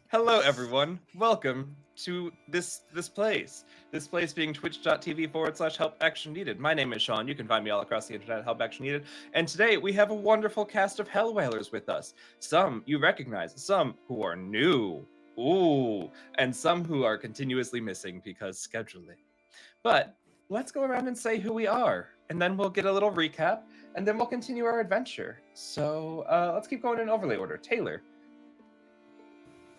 Hello, everyone. Welcome to this place. This place being twitch.tv/help action needed. My name is Sean. You can find me all across the internet at help action needed. And today we have a wonderful cast of Hellwhalers with us. Some you recognize, some who are new. Ooh, and some who are continuously missing because scheduling. But let's go around and say who we are, and then we'll get a little recap, and then we'll continue our adventure. So let's keep going in overlay order. Taylor.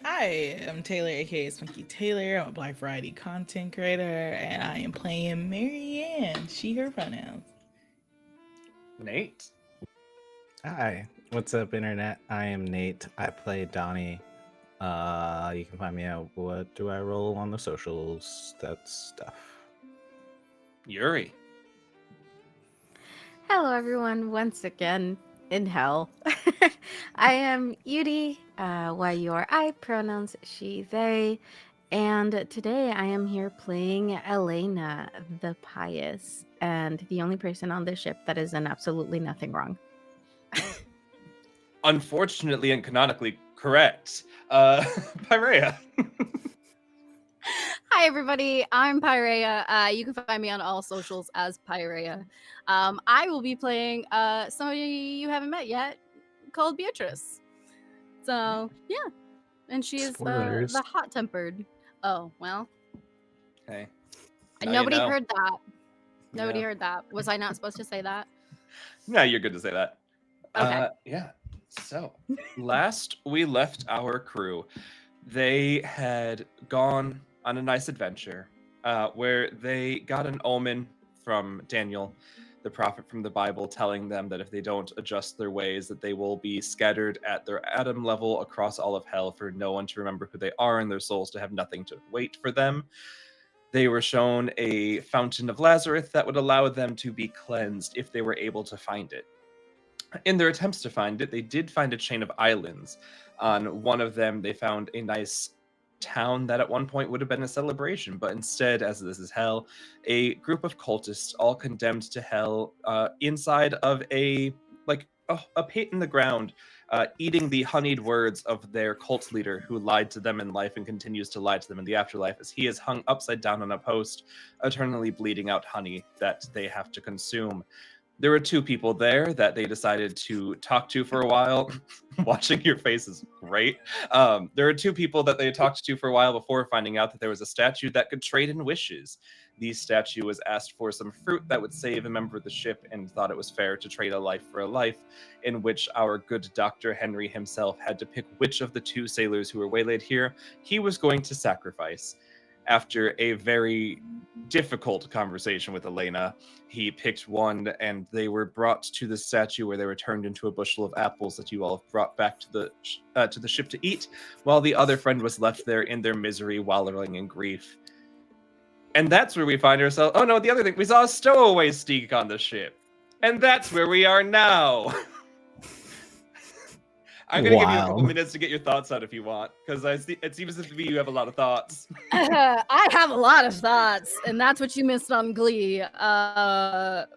Hi, I'm Taylor, aka Spunky Taylor. I'm a Black Variety content creator, and I am playing Marianne. She, her pronouns. Nate. Hi, what's up, internet? I am Nate. I play Donnie. You can find me at What Do I Roll on the socials? That stuff. Yuri. Hello, everyone, once again in hell. I am Yuri, Y-U-R-I, pronouns she, they, and today I am here playing Elena, the Pious, and the only person on this ship that is in absolutely nothing wrong. Unfortunately and canonically correct. Pyrea. Hi, everybody. I'm Pyrea. You can find me on all socials as Pyrea. I will be playing somebody you haven't met yet called Beatrice. So, yeah. And she is Spoilers. the hot tempered. Oh, well. Hey. Now Nobody you know. heard that. Nobody Yeah. heard that. Was I not supposed to say that? No, you're good to say that. Okay. Yeah. So, last we left our crew, they had gone on a nice adventure where they got an omen from Daniel, the prophet from the Bible, telling them that if they don't adjust their ways, that they will be scattered at their atom level across all of hell for no one to remember who they are and their souls to have nothing to wait for them. They were shown a fountain of Lazarus that would allow them to be cleansed if they were able to find it. In their attempts to find it, they did find a chain of islands. On one of them, they found a nice town that at one point would have been a celebration, but instead, as this is hell, a group of cultists all condemned to hell inside of a pit in the ground, eating the honeyed words of their cult leader who lied to them in life and continues to lie to them in the afterlife, as he is hung upside down on a post, eternally bleeding out honey that they have to consume. There were two people there that they decided to talk to for a while. Watching your face is great. There were two people that they talked to for a while before finding out that there was a statue that could trade in wishes. The statue was asked for some fruit that would save a member of the ship and thought it was fair to trade a life for a life, in which our good Dr. Henry himself had to pick which of the two sailors who were waylaid here he was going to sacrifice. After a very difficult conversation with Elena, he picked one, and they were brought to the statue where they were turned into a bushel of apples that you all have brought back to the ship to eat, while the other friend was left there in their misery, wallowing in grief. And that's where we find ourselves. Oh no, the other thing, we saw a Stowaway sneak on the ship, and that's where we are now. I'm gonna give you a couple Wild. minutes to get your thoughts out if you want, because it seems to me you have a lot of thoughts. I have a lot of thoughts, and that's what you missed on Glee.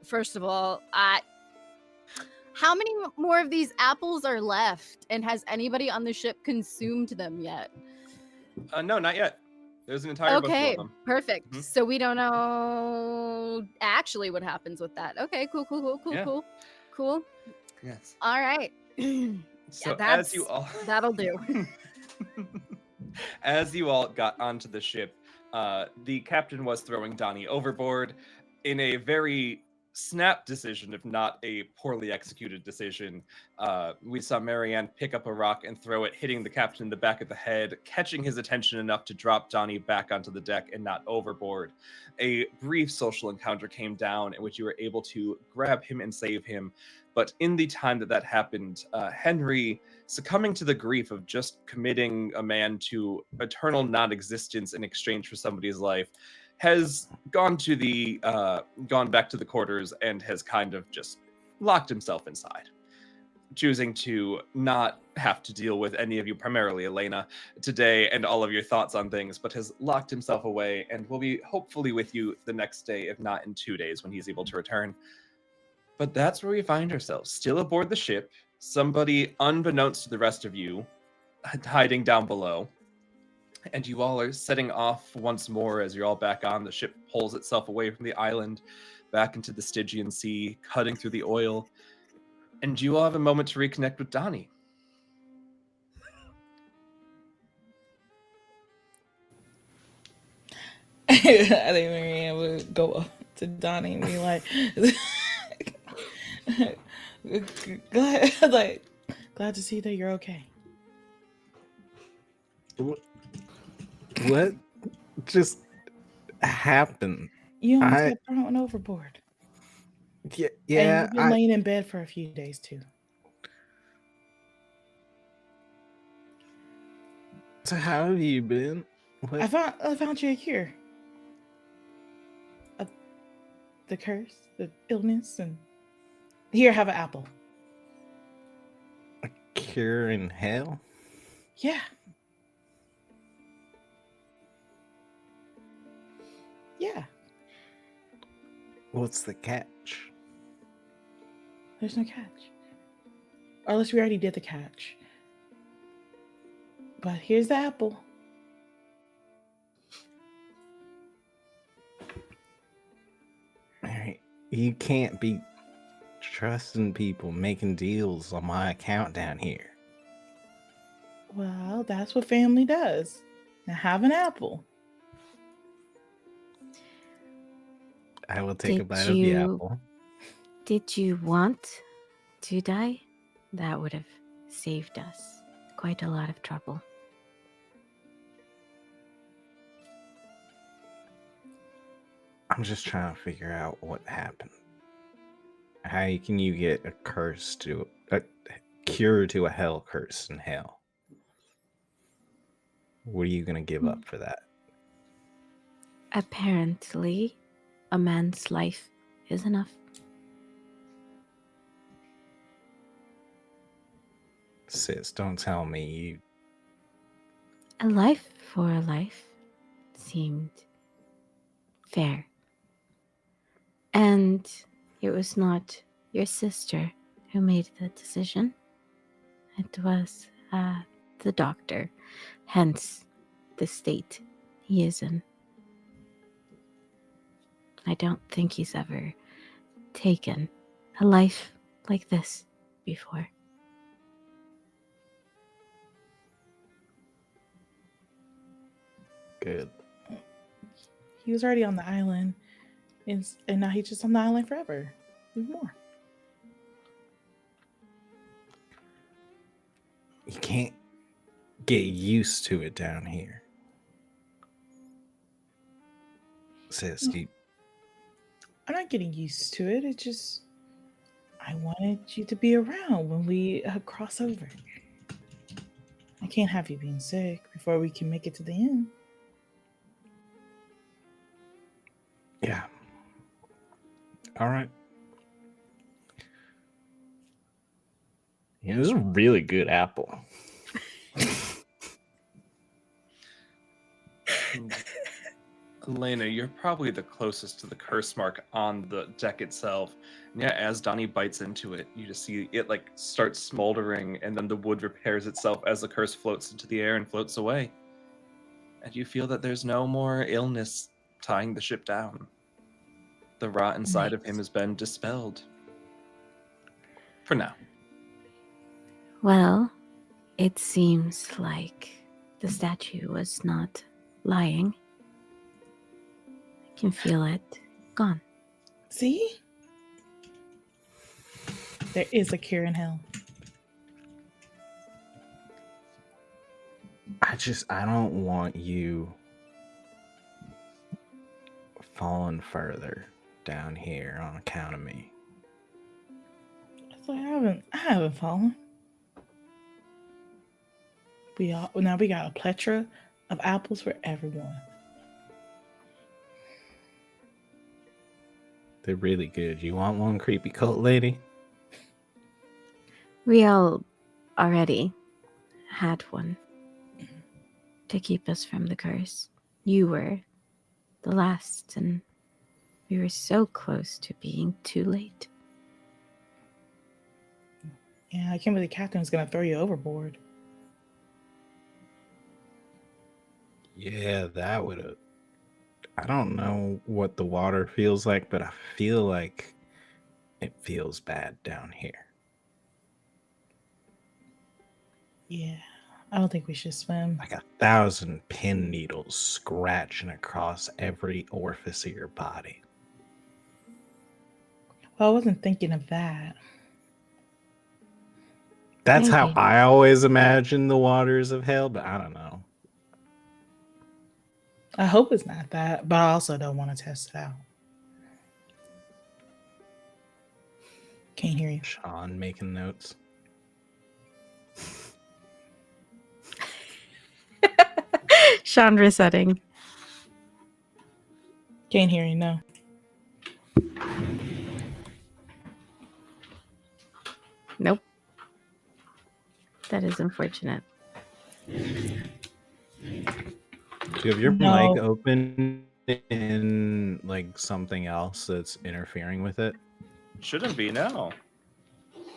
First of all, how many more of these apples are left, and has anybody on the ship consumed them yet? No, not yet. There's an entire bushel Okay, of them. perfect. Mhm. So we don't know actually what happens with that. Okay, Yeah. cool. Yes. All right. So that's- as you all That'll do. as you all got onto the ship, the captain was throwing Donnie overboard in a very snap decision, if not a poorly executed decision. We saw Marianne pick up a rock and throw it, hitting the captain in the back of the head, catching his attention enough to drop Donnie back onto the deck and not overboard. A brief social encounter came down in which you were able to grab him and save him. But in the time that happened, Henry, succumbing to the grief of just committing a man to eternal non-existence in exchange for somebody's life, has gone back to the quarters and has kind of just locked himself inside, choosing to not have to deal with any of you, primarily Elena, today and all of your thoughts on things, but has locked himself away and will be hopefully with you the next day, if not in 2 days when he's able to return. But that's where we find ourselves, still aboard the ship, somebody unbeknownst to the rest of you, hiding down below. and you all are setting off once more as you're all back on. The ship pulls itself away from the island, back into the Stygian Sea, cutting through the oil, and you all have a moment to reconnect with Donnie. I think Marianne would go up to Donnie and be like, glad to see that you're okay. What just happened? You almost got thrown overboard. Yeah, And you've been laying in bed for a few days too. So how have you been? I found you a cure. The curse, the illness, and here, have an apple. A cure in hell? Yeah. Yeah. What's the catch? There's no catch. Or unless we already did the catch. But here's the apple. You can't be trusting people making deals on my account down here. Well, that's what family does. Now have an apple. I will take a bite of the apple. Did you want to die? That would have saved us quite a lot of trouble. I'm just trying to figure out what happened. How can you get a cure to a hell curse in hell? What are you going to give up for that? Apparently, a man's life is enough. Sis, don't tell me you... A life for a life seemed fair. And it was not your sister who made the decision. It was the doctor, hence the state he is in. I don't think he's ever taken a life like this before. Good. He was already on the island, and now he's just on the island forever. Even more. You can't get used to it down here. Sis, I'm not getting used to it. It's just I wanted you to be around when we cross over. I can't have you being sick before we can make it to the end. Yeah. All right. Yeah, this is a really good apple. Elena, you're probably the closest to the curse mark on the deck itself. And yeah, as Donnie bites into it, you just see it like starts smoldering, and then the wood repairs itself as the curse floats into the air and floats away. And you feel that there's no more illness tying the ship down. The rot inside of him has been dispelled. For now. Well, it seems like the statue was not lying. I can feel it gone. See? There is a cure in hell. I don't want you falling further down here on account of me. So I haven't fallen. Now we got a plethora of apples for everyone. They're really good. You want one, creepy cult lady? We all already had one to keep us from the curse. You were the last, and we were so close to being too late. Yeah, I can't believe the captain was going to throw you overboard. Yeah, that would have. I don't know what the water feels like, but I feel like it feels bad down here. Yeah, I don't think we should swim. Like 1,000 pin needles scratching across every orifice of your body. Well, I wasn't thinking of that. That's how Maybe. I always imagine the waters of hell, but I don't know. I hope it's not that, but I also don't want to test it out. Can't hear you. Sean making notes. Sean resetting. Can't hear you, no. Nope. That is unfortunate. Do you have your No. mic open in like something else that's interfering with it? Shouldn't be, no.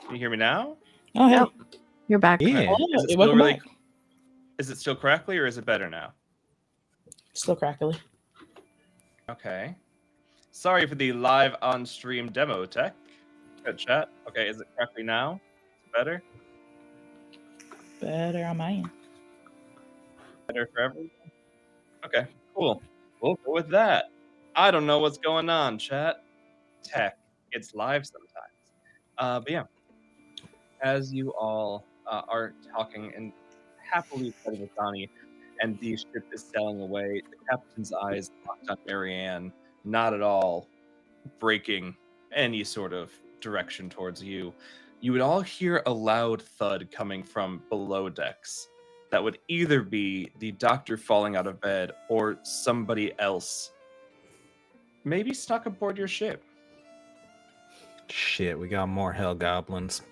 Can you hear me now? Oh, hey. Nope. You're back. Yeah. Oh, Is it still welcome really back. is it still crackly or is it better now? Still crackly. Okay. Sorry for the live on stream demo tech. Good chat. Okay, is it crackly now? Is it better? Better on my end. Better for everyone? Okay, cool. We'll go with that. I don't know what's going on, chat. Tech. It's live sometimes. But yeah, as you all are talking and happily excited with Donnie, and the ship is sailing away, the captain's eyes locked on Marianne, not at all breaking any sort of direction towards you. You would all hear a loud thud coming from below decks. That would either be the doctor falling out of bed or somebody else maybe stuck aboard your ship. Shit, we got more hell goblins.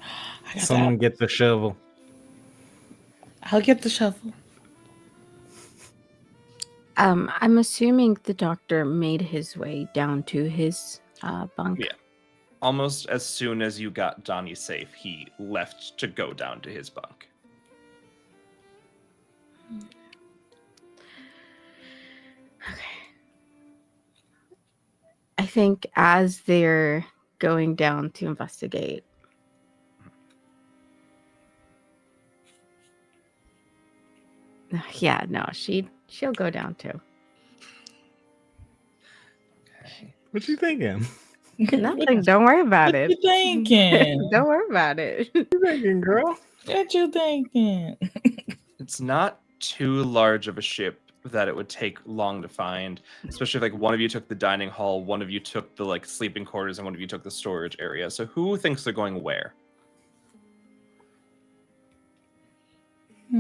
I got Someone that. get the shovel. I'll get the shovel. I'm assuming the doctor made his way down to his bunk. Yeah. Almost as soon as you got Donnie safe, he left to go down to his bunk. Okay. I think as they're going down to investigate, yeah, no, she'll go down too. Okay. What you thinking? Nothing. Don't worry about What it. you thinking? Don't worry about it. What you thinking, girl? What you thinking? It's not too large of a ship that it would take long to find, especially if like one of you took the dining hall, one of you took the like sleeping quarters, and one of you took the storage area. So who thinks they're going where? I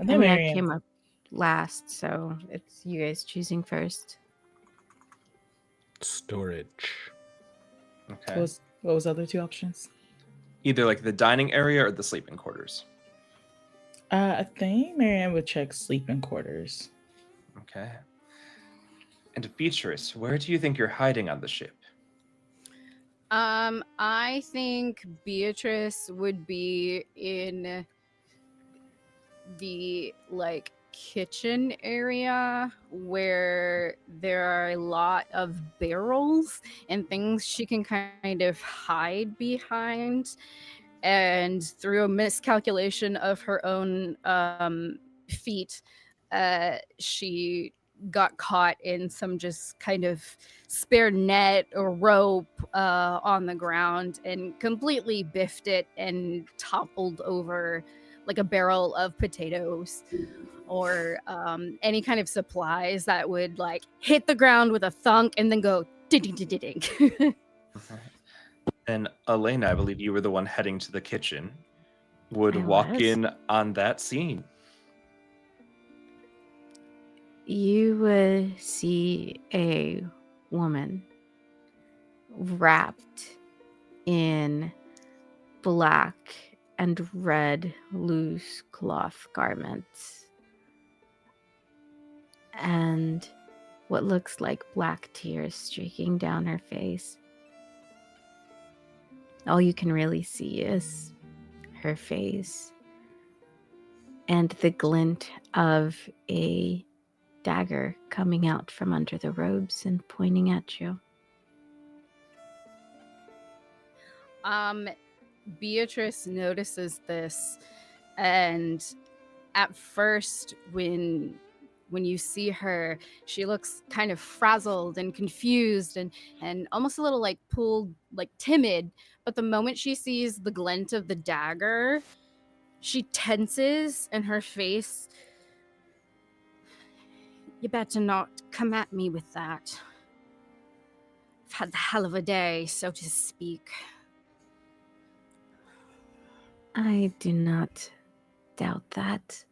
I think mean, I Marianne. came up last, so it's you guys choosing first. Storage. Okay. What was the other two options? Either like the dining area or the sleeping quarters. I think Marianne would check sleeping quarters. Okay. And Beatrice, where do you think you're hiding on the ship? I think Beatrice would be in the like kitchen area where there are a lot of barrels and things she can kind of hide behind, and through a miscalculation of her own feet, she got caught in some just kind of spare net or rope on the ground and completely biffed it and toppled over like a barrel of potatoes or any kind of supplies that would like hit the ground with a thunk and then go ding ding ding ding ding. And Elena, I believe you were the one heading to the kitchen, would I walk was. in on that scene. You would see a woman wrapped in black and red loose cloth garments and what looks like black tears streaking down her face. All you can really see is her face and the glint of a dagger coming out from under the robes and pointing at you. Beatrice notices this, and at first when you see her, she looks kind of frazzled and confused and almost a little like pulled, like timid. But the moment she sees the glint of the dagger, she tenses and her face. You better not come at me with that. I've had the hell of a day, so to speak. I do not doubt that.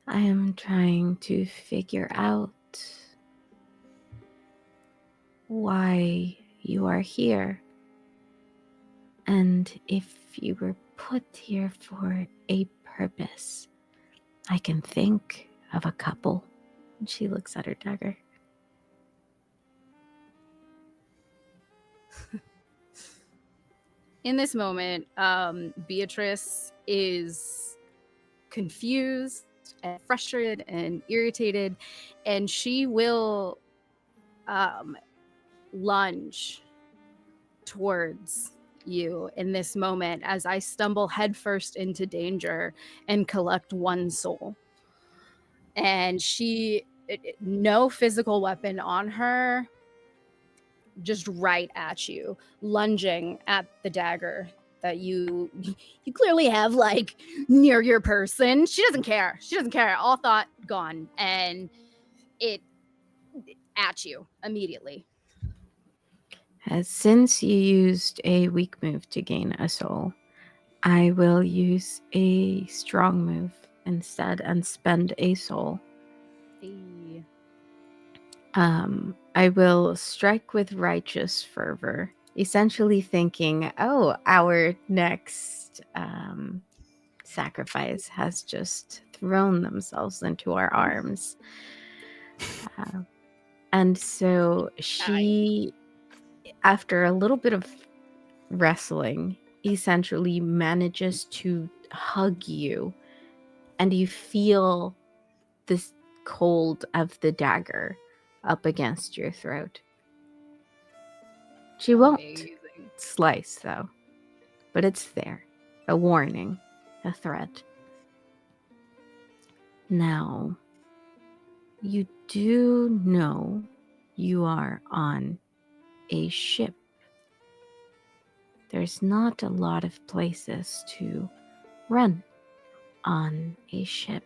I am trying to figure out why you are here, and if you were put here for a purpose. I can think of a couple. And she looks at her dagger. In this moment, Beatrice is confused and frustrated and irritated, and she will lunge towards you in this moment as I stumble headfirst into danger and collect one soul. And she, no physical weapon on her, just right at you, lunging at the dagger that you clearly have like near your person. She doesn't care. All thought gone, and it at you immediately. Since you used a weak move to gain a soul, I will use a strong move instead and spend a soul. I will strike with righteous fervor, essentially thinking, oh, our next sacrifice has just thrown themselves into our arms. And so she, after a little bit of wrestling, essentially manages to hug you, and you feel this cold of the dagger up against your throat. She won't slice, though, but it's there. A warning, a threat. Now, you do know you are on a ship. There's not a lot of places to run on a ship.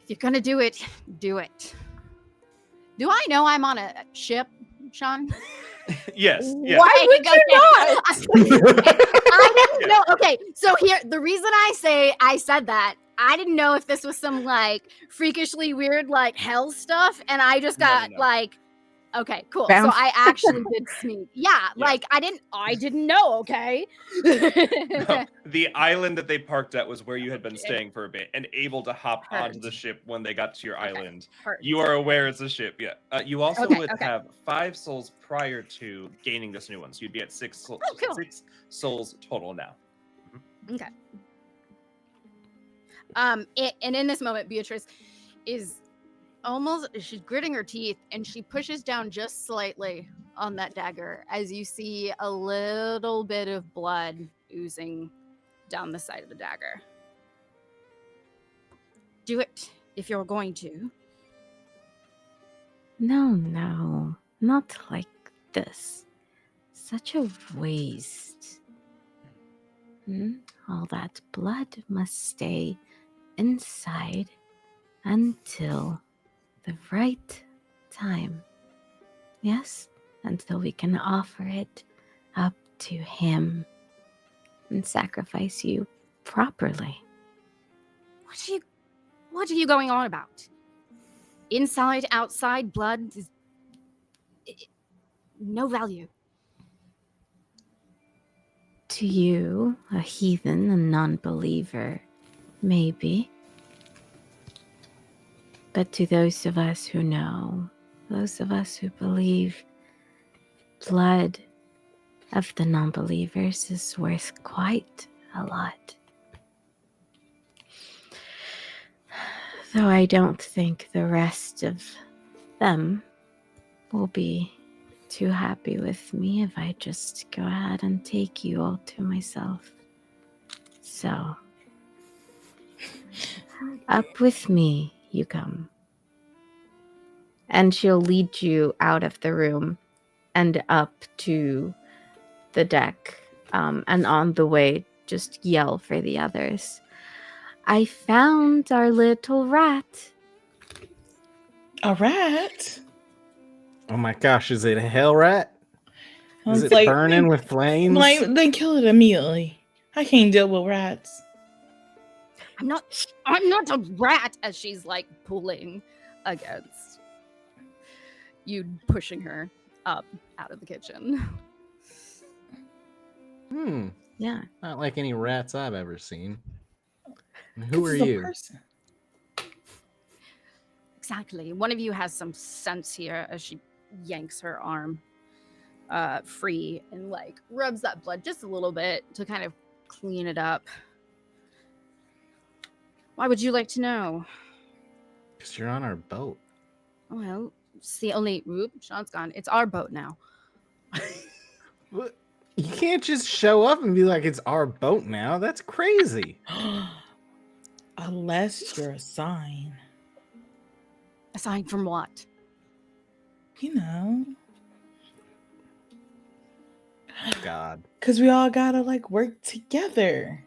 If you're gonna do it, do it. Do I know I'm on a ship, Sean? Yes. Yeah. Why would you not? I didn't know. Okay, so here, the reason I said that, I didn't know if this was some like freakishly weird like hell stuff, and I just got like, okay, cool. Bounce. So I actually did sneak. Yeah, like I didn't know. Okay. No, the island that they parked at was where you had been staying for a bit and able to hop onto the ship when they got to your island. You are aware it's a ship, yeah. You also would have 5 souls prior to gaining this new one, so you'd be at 6 souls, 6 souls total now. Okay. And in this moment, Beatrice is she's gritting her teeth, and she pushes down just slightly on that dagger as you see a little bit of blood oozing down the side of the dagger. Do it if you're going to. No, not like this. Such a waste. All that blood must stay inside until the right time. Yes, until we can offer it up to him and sacrifice you properly. What are you going on about? Inside, outside, blood is no value. To you, a heathen, a non-believer, maybe. But to those of us who know, those of us who believe, blood of the non-believers is worth quite a lot. Though I don't think the rest of them will be too happy with me if I just go ahead and take you all to myself. So, up with me you come. And she'll lead you out of the room and up to the deck. And on the way, just yell for the others. I found our little rat. A rat? Oh my gosh, is it a hell rat? Is It's it like, burning with flames? then kill it immediately. I can't deal with rats. I'm not a rat, as she's like pulling against you, pushing her up out of the kitchen. Yeah. Not like any rats I've ever seen. And 'Cause who are it's a you? person. Exactly. One of you has some sense here, as she yanks her arm free and like rubs that blood just a little bit to kind of clean it up. Why would you like to know? Because you're on our boat. Well, it's the only... Oop, Sean's gone. It's our boat now. What? You can't just show up and be like, it's our boat now. That's crazy. Unless you're a sign. Aside from what? You know. God. Because we all gotta like work together.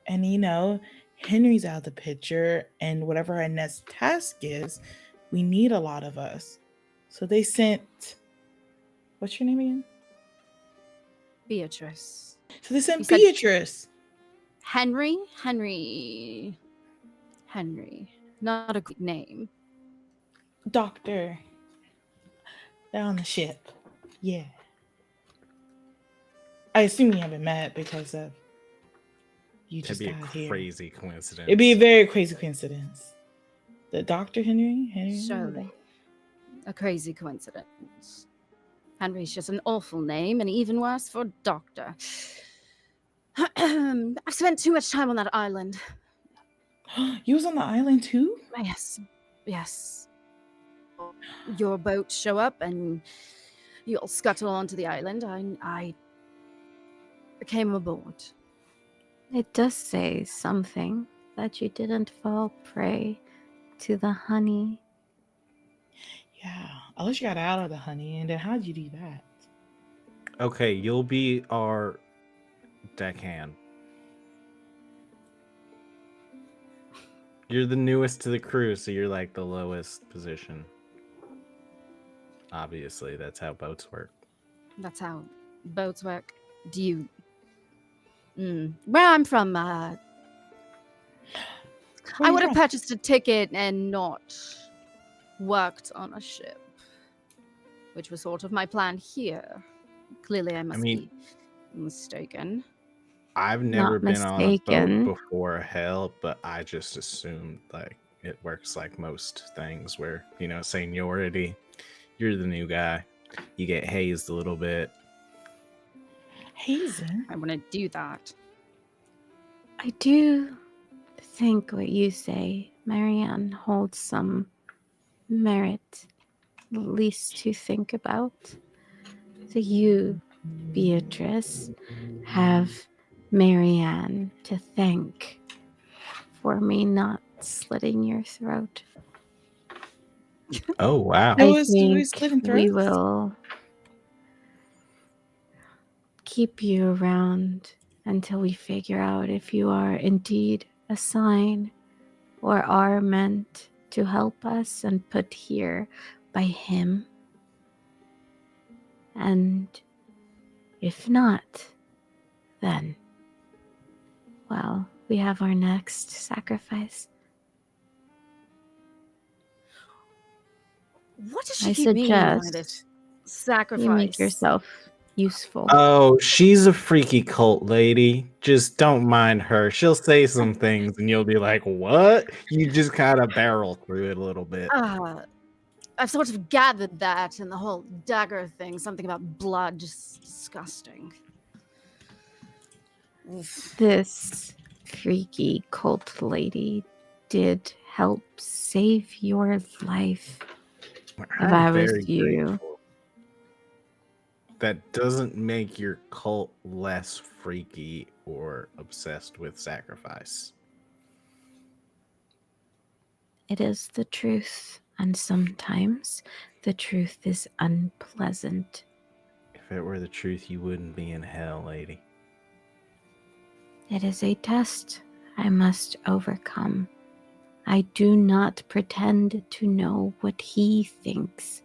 And you know, Henry's out of the picture, and whatever our next task is, we need a lot of us. So they sent, what's your name again? Beatrice. So they sent You said- Beatrice. Henry. Not a good name. Doctor. They're on the ship. Yeah. I assume you haven't met because of you That'd just be a got here. crazy coincidence. It'd be a very crazy coincidence. The Dr. Henry? Surely. A crazy coincidence. Henry's just an awful name, and even worse for doctor. I've spent too much time on that island. You was on the island too? Yes. Your boat show up, and you all scuttle onto the island. I came aboard. It does say something that you didn't fall prey to the honey. Yeah. Unless you got out of the honey, and then how'd you do that? Okay, you'll be our deckhand. You're the newest to the crew, so you're like the lowest position. Obviously, that's how boats work. That's how boats work. Do you... Where I'm from, I would have purchased a ticket and not worked on a ship, which was sort of my plan here. Clearly, I must be mistaken. I've never Not been on a mistaken. boat before, hell, but I just assumed like it works like most things where, you know, seniority, you're the new guy, you get hazed a little bit. Hazen? I want to do that. I do think what you say, Marianne, holds some merit, at least to think about. So you, Beatrice, have Marianne to thank for me not slitting your throat. Oh, wow. Who I is think slitting we throats? will keep you around until we figure out if you are indeed a sign or are meant to help us and put here by him. And if not, then, well, we have our next sacrifice. What does she I keep meaning by suggest this sacrifice? you make yourself useful. Oh, she's a freaky cult lady. Just don't mind her. She'll say some things and you'll be like, what? You just kind of barrel through it a little bit. I've sort of gathered that, and the whole dagger thing, something about blood, just disgusting. Oof. This freaky cult lady did help save your life. If I was you. grateful. That doesn't make your cult less freaky or obsessed with sacrifice. It is the truth, and sometimes the truth is unpleasant. If it were the truth, you wouldn't be in hell, lady. It is a test I must overcome. I do not pretend to know what he thinks.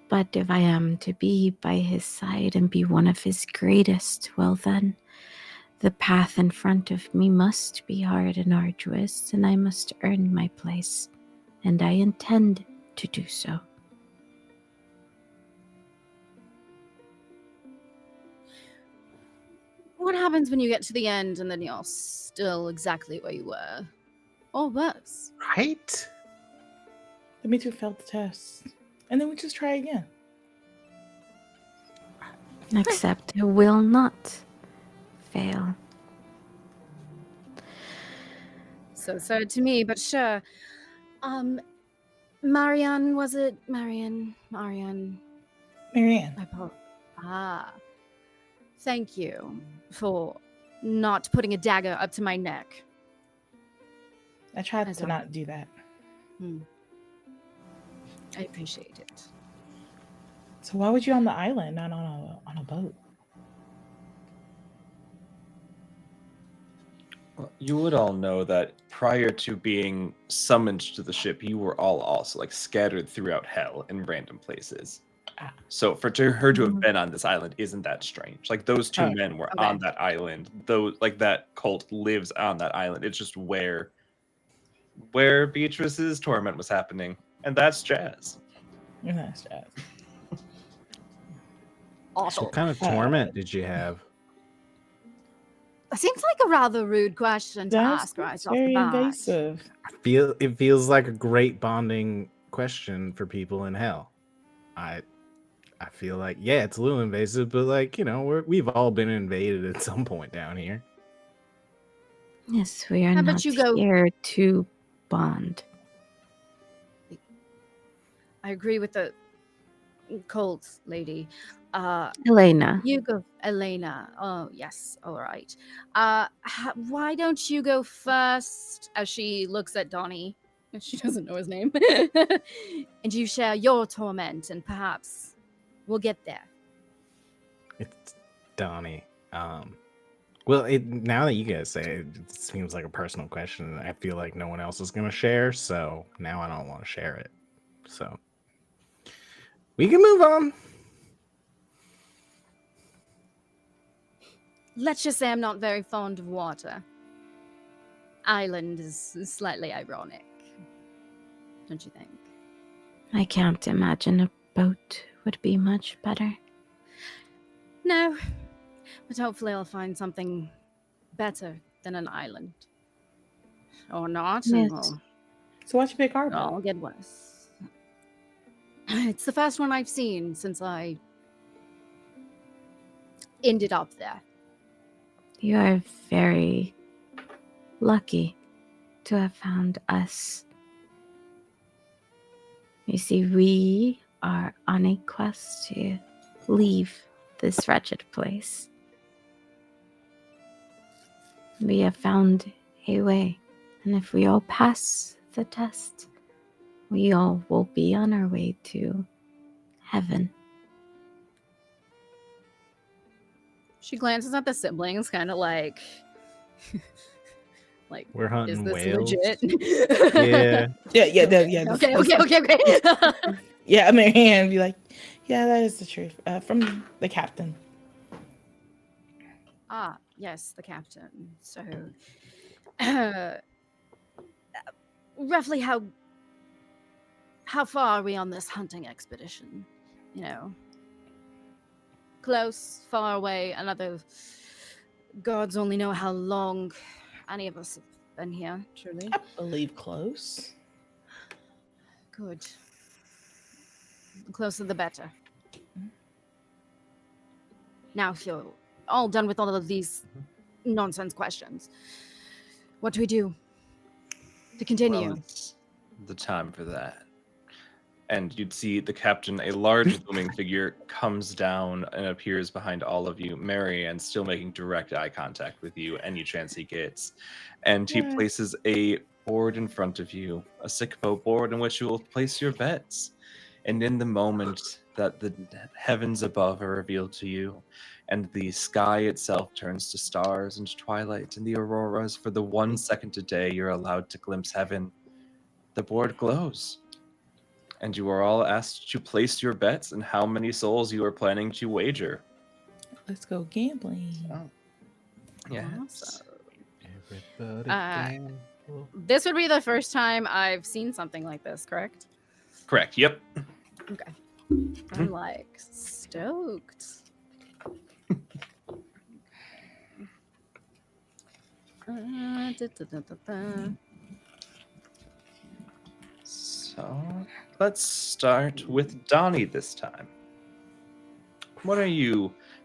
But if I am to be by his side and be one of his greatest, well then, the path in front of me must be hard and arduous, and I must earn my place, and I intend to do so. What happens when you get to the end and then you're still exactly where you were? Or worse? Right? That means we failed the test. And then we just try again. Except it will not fail. So sad to me, but sure. Marianne, was it? Marianne. Marianne. Thank you for not putting a dagger up to my neck. I tried to not do that. I appreciate it. So why was you on the island, not on a boat? Well, you would all know that prior to being summoned to the ship, you were all also like scattered throughout hell in random places. So for her to have been on this island isn't that strange. Like those two men were on that island. Those like that cult lives on that island. It's just where Beatrice's torment was happening, and that's Jazz. That's Jazz. Awful. What kind of torment did you have? It seems like a rather rude question to ask right off the very bat. invasive. It feels like a great bonding question for people in hell. I feel like, yeah, it's a little invasive, but like, you know, we've all been invaded at some point down here. Yes, we are not here to bond. I agree with the cult lady. Elena. You go, Elena. Oh, yes. All right. Why don't you go first? As she looks at Donnie, she doesn't know his name, and you share your torment, and perhaps we'll get there. It's Donnie. Well, now that you guys say it, it seems like a personal question. I feel like no one else is going to share, so now I don't want to share it. So we can move on. Let's just say I'm not very fond of water. Island is slightly ironic, don't you think? I can't imagine a boat would be much better. No, but hopefully I'll find something better than an island. Or not, and Yes. So why'd you pick our boat? I'll get worse. It's the first one I've seen since I ended up there. You are very lucky to have found us. You see, we are on a quest to leave this wretched place. We have found a way, and if we all pass the test, we all will be on our way to heaven. She glances at the siblings, kind of like, we're hunting is this whales. legit? Yeah. Okay. Yeah, Marianne be like, yeah, that is the truth. From the captain. Ah, yes, the captain. So, roughly how far are we on this hunting expedition? You know, close, far away, another. Gods only know how long any of us have been here, truly. I believe close. Good. The closer the better. Now, if you're all done with all of these nonsense questions, what do we do to continue? Well, it's the time for that. And you'd see the captain, a large looming figure, comes down and appears behind all of you. Marianne still making direct eye contact with you any chance he gets. And he What? places a board in front of you, a sickbo board in which you will place your bets. And in the moment that the heavens above are revealed to you, and the sky itself turns to stars and twilight and the auroras for the 1 second a day you're allowed to glimpse heaven, the board glows. And you are all asked to place your bets and how many souls you are planning to wager. Let's go gambling. Oh. Yeah. Awesome. Everybody gamble. This would be the first time I've seen something like this, correct? Correct. Yep. Okay. I'm like stoked. So let's start with Donnie this time.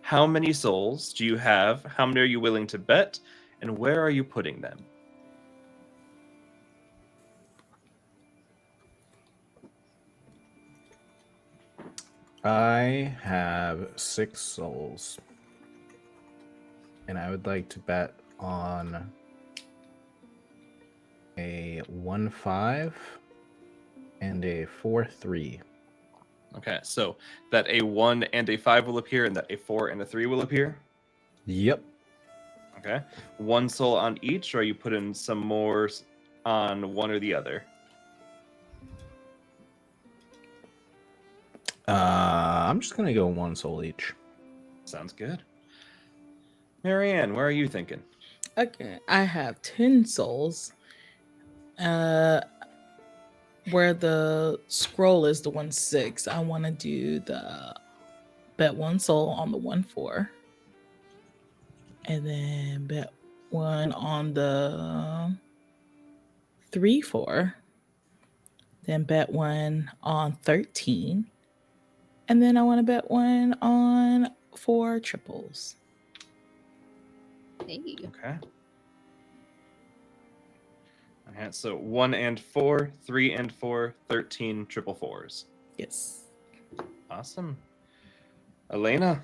How many souls do you have? How many are you willing to bet? And where are you putting them? I have 6 souls. And I would like to bet on a 1-5 and a 4-3. Okay, so that a 1 and a 5 will appear, and that a 4 and a 3 will appear. Yep. Okay. 1 soul on each, or are you putting some more on one or the other? I'm just gonna go 1 soul each. Sounds good. Marianne, where are you thinking? Okay, I have 10 souls. Where the scroll is the 1-6, I want to do the bet 1 soul on the 1-4, and then bet 1 on the 3-4, then bet 1 on 13, and then I want to bet 1 on 4 triples. Hey. Okay. Okay, so 1 and 4, 3 and 4, 13 triple fours. Yes. Awesome. Elena.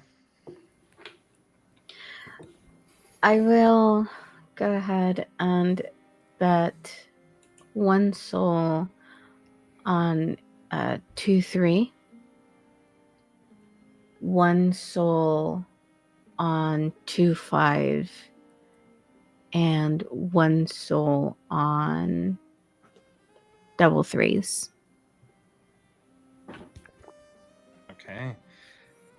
I will go ahead and bet 1 soul on 2-3, 1 soul on 2-5, and 1 soul on double threes. Okay.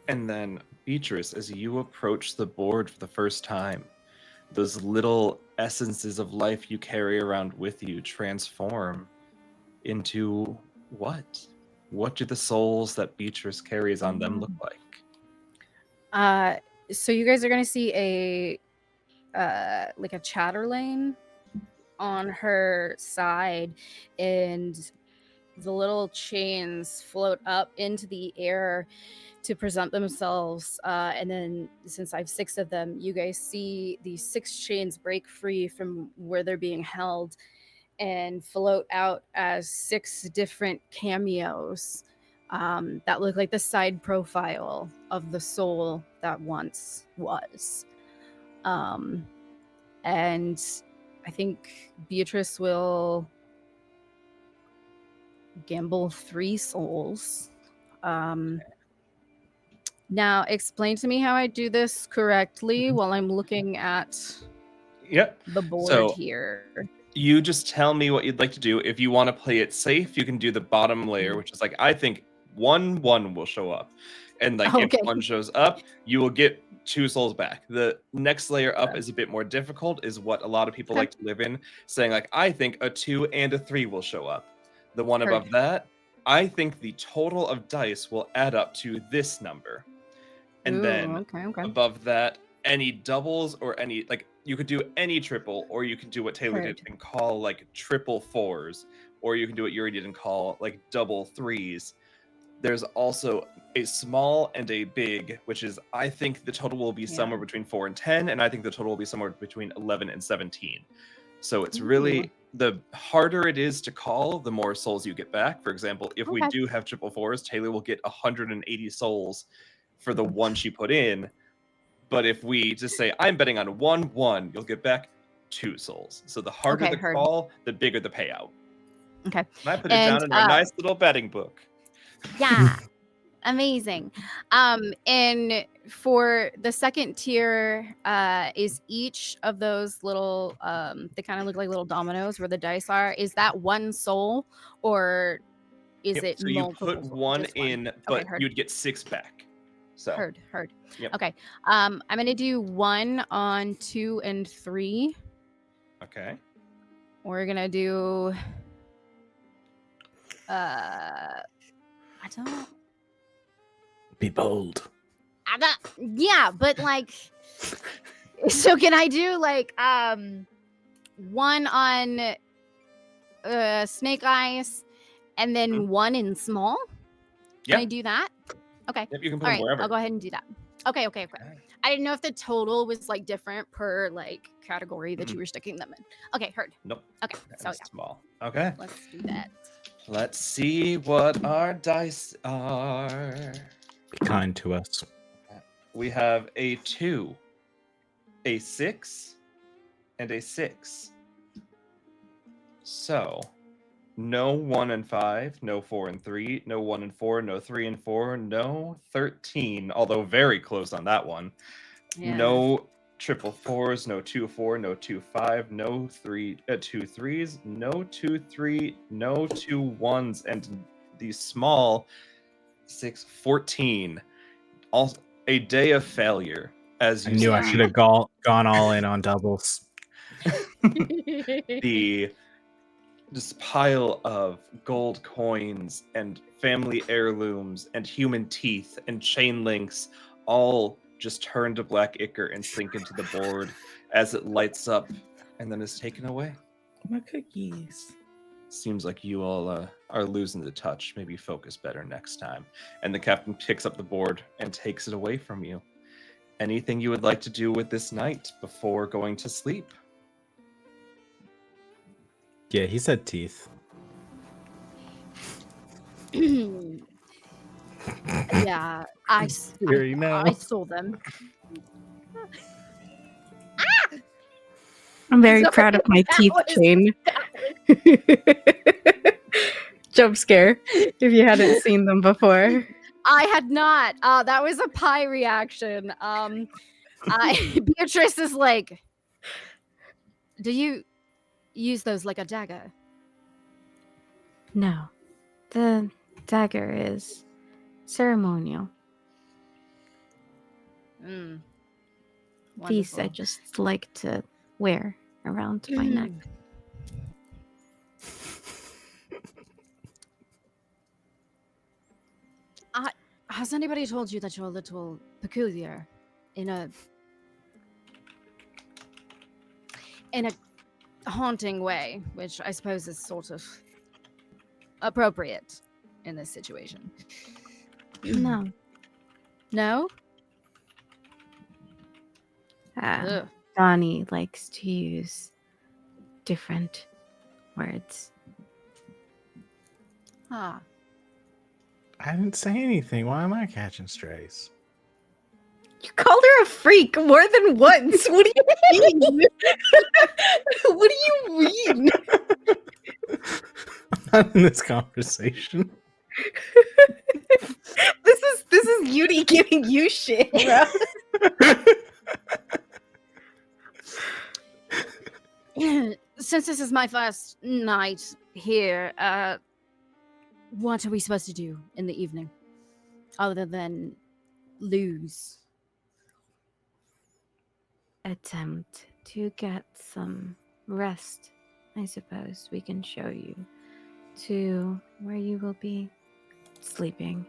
And then, Beatrice, as you approach the board for the first time, those little essences of life you carry around with you transform into what? What do the souls that Beatrice carries on them look like? So you guys are gonna see a like a chatterlane on her side, and the little chains float up into the air to present themselves. And then, since I have 6 of them, you guys see these 6 chains break free from where they're being held and float out as 6 different cameos that look like the side profile of the soul that once was. And I think Beatrice will gamble 3 souls. Now, explain to me how I do this correctly while I'm looking at Yep. the board So- here. You just tell me what you'd like to do. If you want to play it safe, you can do the bottom layer, which is like, I think 1-1 will show up. And like Okay. if 1 shows up, you will get 2 souls back. The next layer up is a bit more difficult, is what a lot of people Okay. like to live in, saying like, I think a 2 and a 3 will show up. The one above Heard. that, I think the total of dice will add up to this number. And Ooh, then okay. above that, any doubles or any, like, you could do any triple, or you could do what Taylor did Heard. and call like triple fours, or you can do what Yuri did and call like double threes. there's also a small and a big, which is, I think the total will be somewhere between 4 and 10, and I think the total will be somewhere between 11 and 17. So it's really, the harder it is to call, the more souls you get back. For example, if we do have triple fours, Taylor will get 180 souls for the one she put in. But if we just say, I'm betting on 1-1, you'll get back 2 souls. So the harder the call, the bigger the payout. Okay. And I put it down in my nice little betting book. Yeah. Amazing. And for the second tier, is each of those little they kind of look like little dominoes where the dice are, is that one soul, or is it so you multiple put souls? one Just in, but you'd get 6 back. So Heard. Yep. Okay. I'm gonna do 1 on 2 and 3. Okay. We're gonna do I don't Be bold. yeah, but like so can I do like 1 on snake eyes and then 1 in small? Can I do that? Okay. Yep, you can put All them right, wherever. I'll go ahead and do that. Okay. I didn't know if the total was like different per like category that you were sticking them in. Okay, heard. Nope. Okay, so yeah, Small. Okay. let's do that. Let's see what our dice are. Be kind to us. We have a 2, a 6, and a 6. So, no 1 and 5, no 4 and 3, no 1 and 4, no 3 and 4, no 13, although very close on that one. Yeah. No triple fours, no 2-4, no 2-5, no 2 3s, no 2-3, no 2 1s, and the small 6-14. Also, a day of failure. As you I knew I should have gone all in on doubles. The this pile of gold coins and family heirlooms and human teeth and chain links all just turn to black ichor and sink into the board as it lights up and then is taken away. My cookies. Seems like you all are losing the touch. Maybe focus better next time. And the captain picks up the board and takes it away from you. Anything you would like to do with this night before going to sleep? Yeah, he said teeth. Yeah, I saw them. I'm very Sorry, proud of my that teeth was- chain. Jump scare if you hadn't seen them before. I had not. That was a pie reaction. Beatrice is like, do you use those like a dagger? No, the dagger is ceremonial. These I Wonderful. just like to wear around my neck. Has anybody told you that you're a little peculiar in a haunting way, which I suppose is sort of appropriate in this situation? No. No? Uh, Donnie likes to use different words. Ah. I didn't say anything. Why am I catching strays? You called her a freak more than once. What do you mean? What do you mean? I'm not in this conversation. This is Yudi giving you shit, bro. Since this is my first night here, what are we supposed to do in the evening other than lose? Attempt to get some rest, I suppose. We can show you to where you will be sleeping.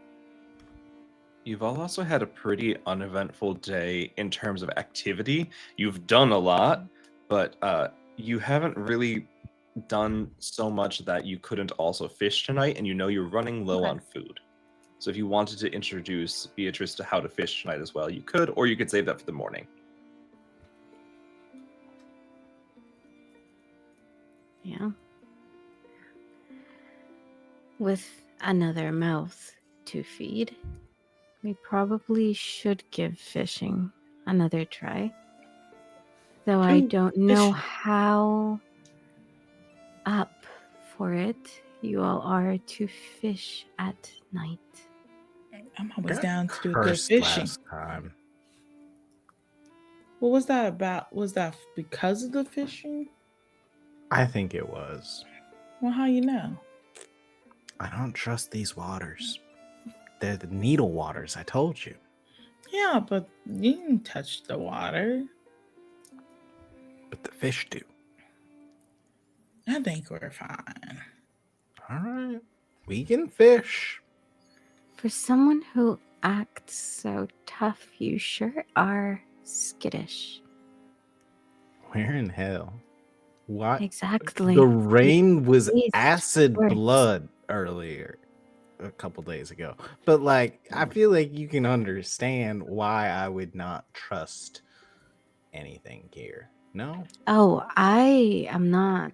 You've all also had a pretty uneventful day in terms of activity. You've done a lot, but you haven't really done so much that you couldn't also fish tonight, and you know you're running low on food. So if you wanted to introduce Beatrice to how to fish tonight as well, you could, or you could save that for the morning. Yeah. With another mouth to feed, we probably should give fishing another try. Though I Ooh, don't know fishing. how up for it you all are to fish at night. I'm always Got down to do a good cursed fishing. last time. What was that about? Was that because of the fishing? I think it was. Well, how you know? I don't trust these waters. They're the needle waters, I told you. Yeah, but you didn't touch the water. But the fish do. I think we're fine. All right. We can fish. For someone who acts so tough, you sure are skittish. Where in hell? What? Exactly. The rain was These acid words. blood earlier, a couple days ago. But like, I feel like you can understand why I would not trust anything here. No? Oh, I am not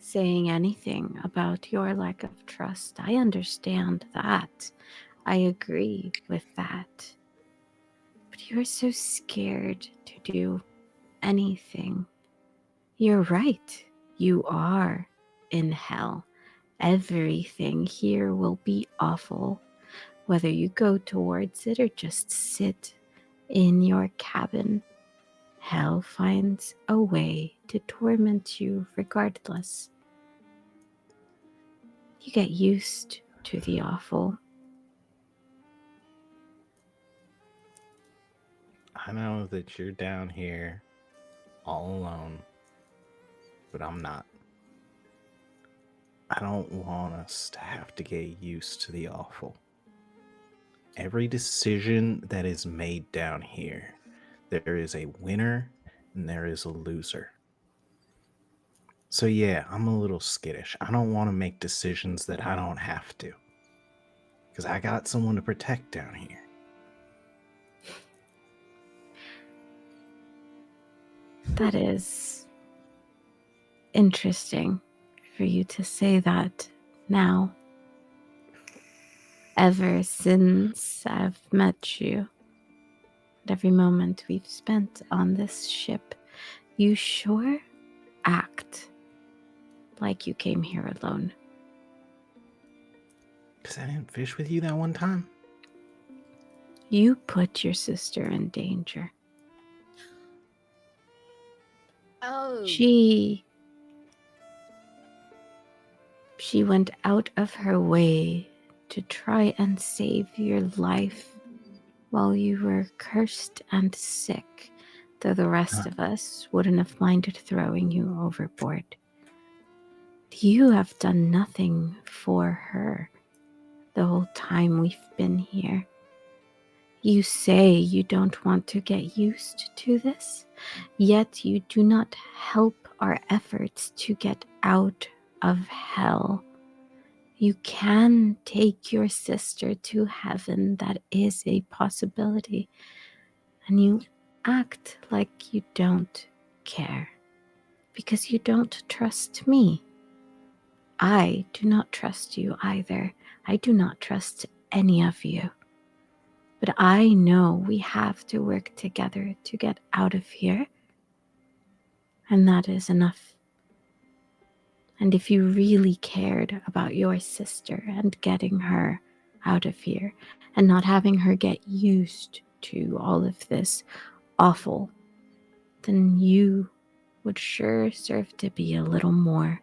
saying anything about your lack of trust. I understand that. I agree with that. But you're so scared to do anything. You're right. You are in hell. Everything here will be awful, whether you go towards it or just sit in your cabin. Hell finds a way to torment you regardless. You get used to the awful. I know that you're down here all alone, but I'm not. I don't want us to have to get used to the awful. Every decision that is made down here, there is a winner and there is a loser. So yeah, I'm a little skittish. I don't want to make decisions that I don't have to. Because I got someone to protect down here. That is interesting for you to say that now. Ever since I've met you, and every moment we've spent on this ship, you sure act like you came here alone. Because I didn't fish with you that one time? You put your sister in danger. Oh. She went out of her way to try and save your life while you were cursed and sick, though the rest of us wouldn't have minded throwing you overboard. You have done nothing for her the whole time we've been here. You say you don't want to get used to this, yet you do not help our efforts to get out of hell. You can take your sister to heaven. That is a possibility. And you act like you don't care because you don't trust me. I do not trust you either. I do not trust any of you. But I know we have to work together to get out of here. And that is enough. And if you really cared about your sister and getting her out of here and not having her get used to all of this awful, then you would sure serve to be a little more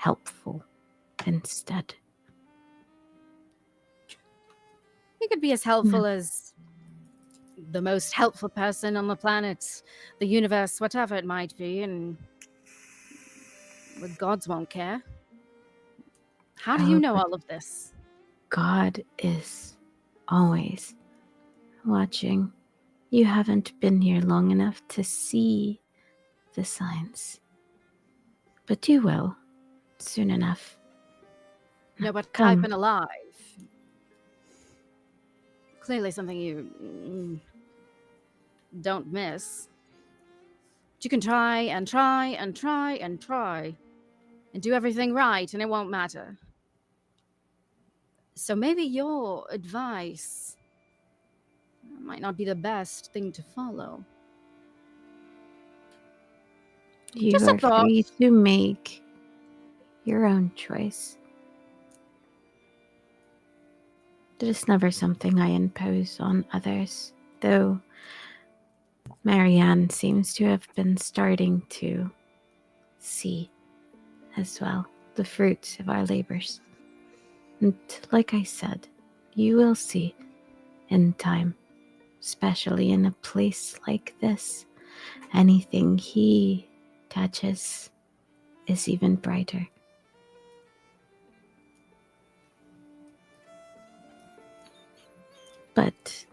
helpful instead. He could be as helpful as the most helpful person on the planet, the universe, whatever it might be, and the gods won't care. How do you know all of this? God is always watching. You haven't been here long enough to see the signs, but you will soon enough. No, but Come. I've been alive. clearly something you don't miss. But you can try and try and try and try and do everything right, and it won't matter. So maybe your advice might not be the best thing to follow. You Just a are thought. free to make your own choice. It is never something I impose on others, though Marianne seems to have been starting to see as well the fruits of our labors. And like I said, you will see in time, especially in a place like this, anything he touches is even brighter. But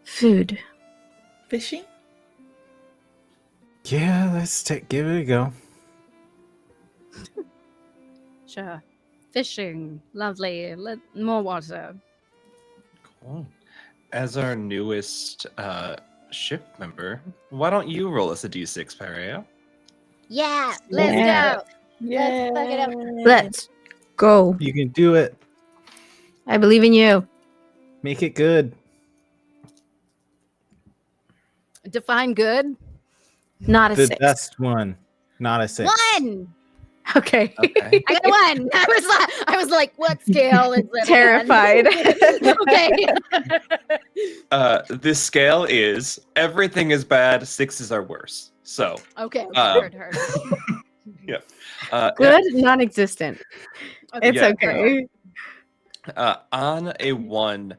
food. Fishing? Yeah, let's give it a go. Sure. Fishing. Lovely. More water. Cool. As our newest ship member, why don't you roll us a d6, Perea? Yeah, let's Yeah. go. Yeah. fuck it up. Let's go. You can do it. I believe in you. Make it good. Define good. Not a The 6. best one. Not a 6. 1. Okay. Okay. I got a 1. I was like, what scale is it? Terrified. Okay. This scale is everything is bad, 6s are worse. So, Okay. Um, Heard. yeah. Good, non-existent. It's Yeah. okay. On a 1,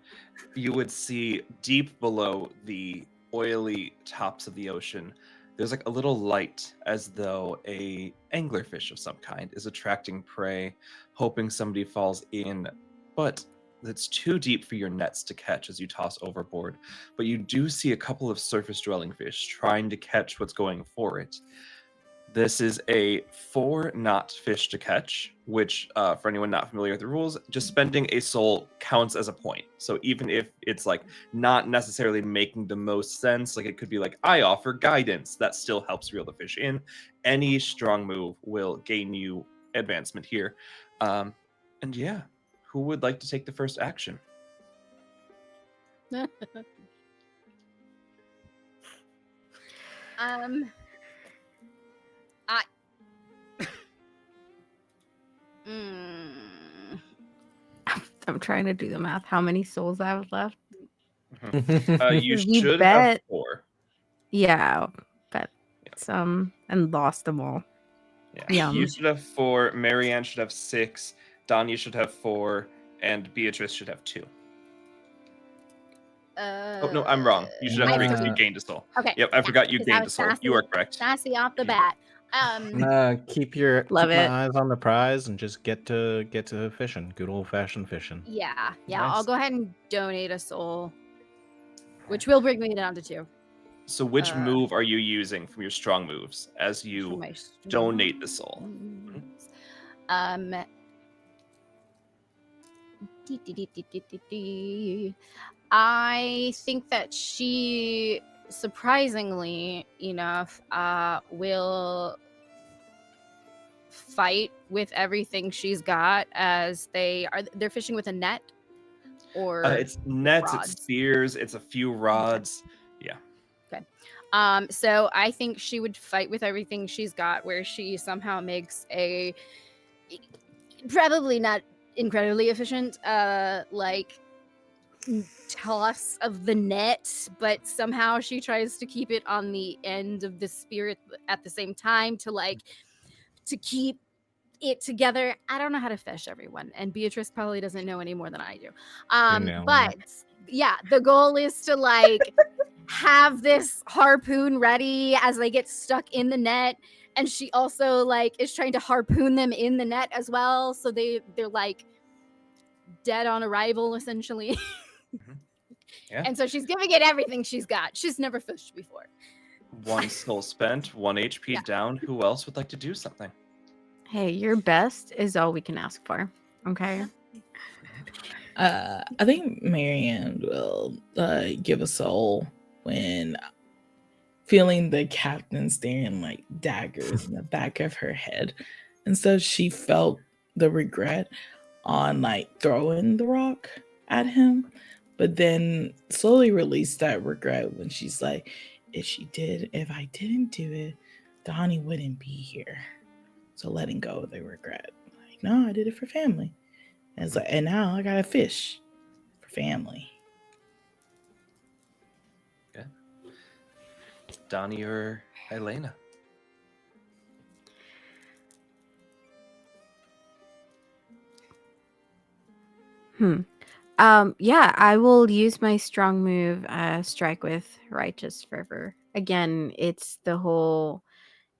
you would see deep below the oily tops of the ocean, there's like a little light, as though a anglerfish of some kind is attracting prey, hoping somebody falls in, but it's too deep for your nets to catch as you toss overboard. But you do see a couple of surface dwelling fish trying to catch what's going for it. This is a 4-knot fish to catch, which, for anyone not familiar with the rules, just spending a soul counts as a point. So even if it's like not necessarily making the most sense, like it could be like, I offer guidance, that still helps reel the fish in. Any strong move will gain you advancement here. And yeah, who would like to take the first action? I'm trying to do the math. How many souls I have left? You You should bet. have 4. Yeah, bet Yeah. some and lost them all. Yeah. Yum. You should have 4, Marianne should have 6, Donnie should have 4, and Beatrice should have 2. Oh, no, I'm wrong. You should have I 3 have because you three. gained a soul. Okay. Yep, I forgot you 'cause I gained a was soul. You are correct. Sassy off the bat. Keep Love my it. eyes on the prize and just get to fishing. Good old fashioned fishing. Yeah. I'll Nice. go ahead and donate a soul, which will bring me down to 2. So which Uh, move are you using from your strong moves as for you my donate the soul? moves. I think that she, surprisingly enough, will fight with everything she's got, as they're fishing with a net, or It's nets, rods? it's spears, it's a few rods. Yeah. So I think she would fight with everything she's got, where she somehow makes a probably not incredibly efficient like toss of the net, but somehow she tries to keep it on the end of the spear at the same time to keep it together. I don't know how to fish, everyone, and Beatrice probably doesn't know any more than I do. nailing But yeah, the goal is to have this harpoon ready as they get stuck in the net, and she also is trying to harpoon them in the net as well, so they're dead on arrival, essentially. Yeah. And so she's giving it everything she's got. She's never fished before. 1 soul spent, 1 HP Yeah. down. Who else would like to do something? Hey, your best is all we can ask for. Okay. I think Marianne will give a soul when feeling the captain staring like daggers in the back of her head. And so she felt the regret on like throwing the rock at him, but then slowly released that regret when she's like, if I didn't do it, Donnie wouldn't be here. So letting go of the regret. Like, no, I did it for family. And it's like, and now I got a fish for family. Okay. Donnie or Elena? Yeah, I will use my strong move, strike with righteous fervor. Again, it's the whole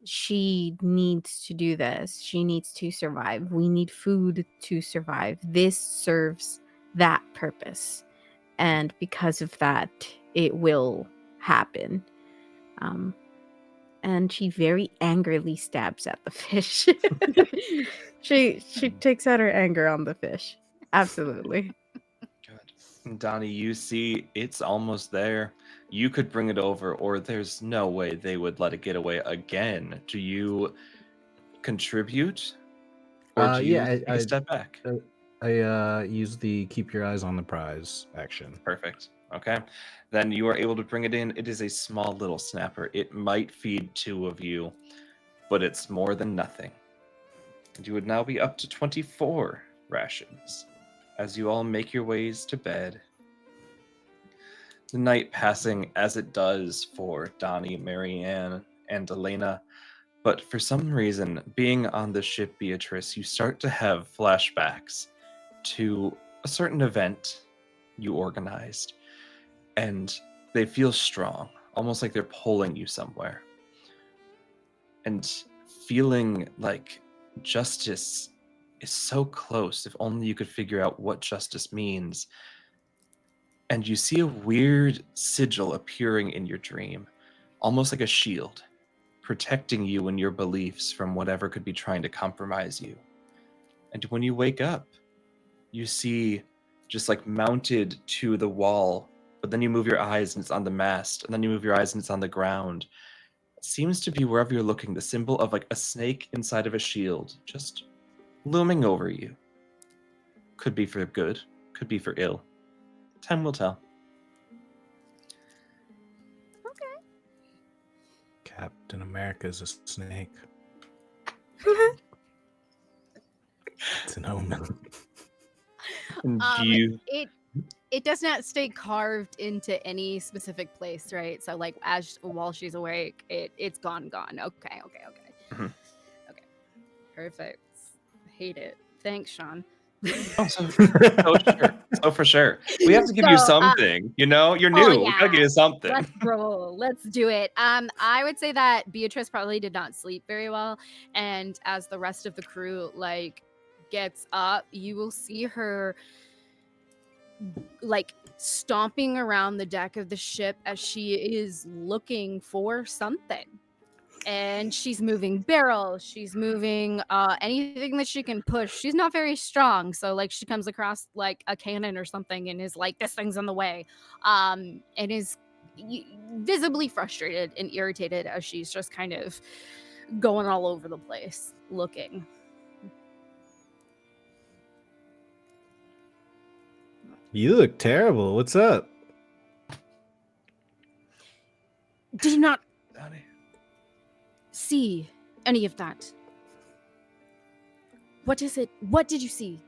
she needs to do this. She needs to survive. We need food to survive. This serves that purpose. And because of that, it will happen. And she very angrily stabs at the fish. she takes out her anger on the fish. Absolutely. Good. Donnie, you see it's almost there. You could bring it over, or there's no way they would let it get away again. Do you contribute, or do you take a step back? I use the keep your eyes on the prize action. Perfect. Okay. Then you are able to bring it in. It is a small little snapper. It might feed 2 of you, but it's more than nothing. And you would now be up to 24 rations as you all make your ways to bed. The night passing as it does for Donnie, Marianne, and Elena. But for some reason, being on the ship Beatrice, you start to have flashbacks to a certain event you organized. And they feel strong, almost like they're pulling you somewhere. And feeling like justice is so close, if only you could figure out what justice means. And you see a weird sigil appearing in your dream, almost like a shield, protecting you and your beliefs from whatever could be trying to compromise you. And when you wake up, you see just like mounted to the wall, but then you move your eyes and it's on the mast, and then you move your eyes and it's on the ground. It seems to be wherever you're looking, the symbol of like a snake inside of a shield, just looming over you. Could be for good, could be for ill. Time will tell. Captain America's a snake. It's an omen. Do you... It does not stay carved into any specific place, right? So like while she's awake, it's gone. Okay. Mhm. Okay. Perfect. Hate it. Thanks, Sean. Oh, so sure. So for sure. We have to give you something. You're new. We gotta give you something. Let's roll. Let's do it. I would say that Beatrice probably did not sleep very well, and as the rest of the crew like gets up, you will see her like stomping around the deck of the ship as she is looking for something. And she's moving barrels, she's moving anything that she can push. She's not very strong, so like she comes across like a cannon or something and is like, this thing's in the way, and is visibly frustrated and irritated as she's just kind of going all over the place looking. You look terrible. What's up? Did you not Donnie. see any of that? What is it? What did you see?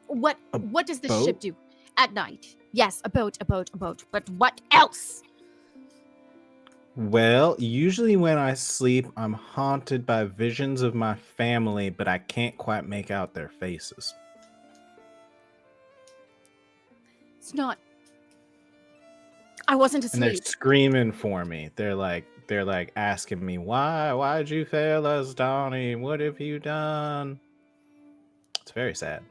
What does the ship do at night? Yes, a boat. But what else? Well, usually when I sleep, I'm haunted by visions of my family, but I can't quite make out their faces. It's not. I wasn't And they're asleep. screaming for me. They're like asking me, why'd you fail us, Donnie? What have you done? It's very sad.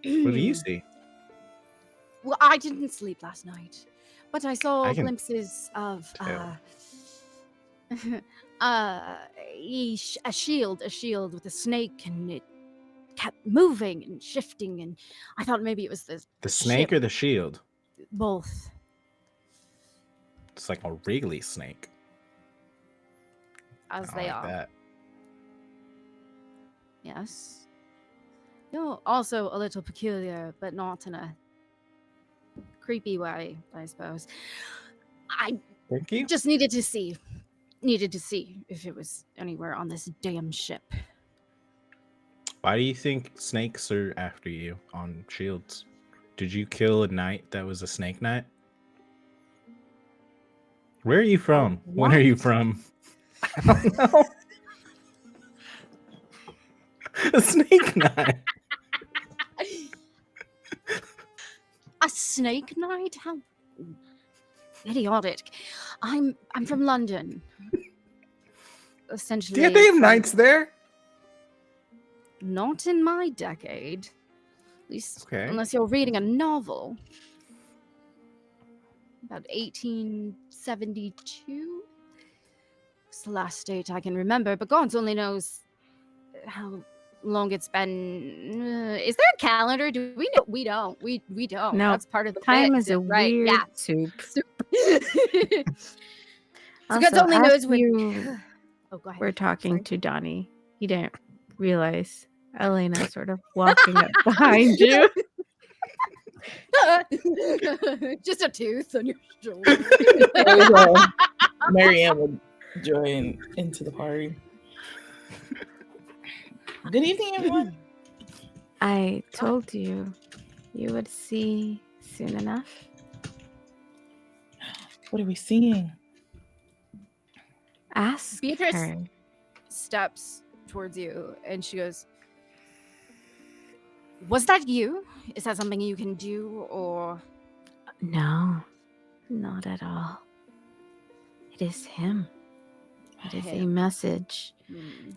What do you see? Well, I didn't sleep last night, but I saw I can glimpses of a shield with a snake, and it kept moving and shifting, and I thought maybe it was The snake ship. or the shield? Both. It's like a wriggly snake. As I they like are. that. Yes. You're also a little peculiar, but not in a creepy way, I suppose. I Thank you. just needed to see if it was anywhere on this damn ship. Why do you think snakes are after you on shields? Did you kill a knight that was a snake knight? Where are you from? When are you from? I don't know. A snake knight. A snake knight? How idiotic. I'm from London. Essentially. Do you have knights there? Not in my decade. At least Okay. unless you're reading a novel. About 1872. It's the last date I can remember, but God only knows how long it's been. Is there a calendar? Do we know? We don't. We don't. No, That's part of the Time bit, is a right? weird Yeah. soup. So God Also, only as knows when. you Oh, go ahead. were talking Sorry. to Donnie, you didn't realize Elena sort of walking up behind you. Just a tooth on your shoulder. Marianne would join into the party. Good evening, everyone. I told you you would see soon enough. What are we seeing? Ask Beatrice her. steps towards you and she goes, "Was that you? Is that something you can do, or?" No, not at all. It is him. It is a message. Hmm.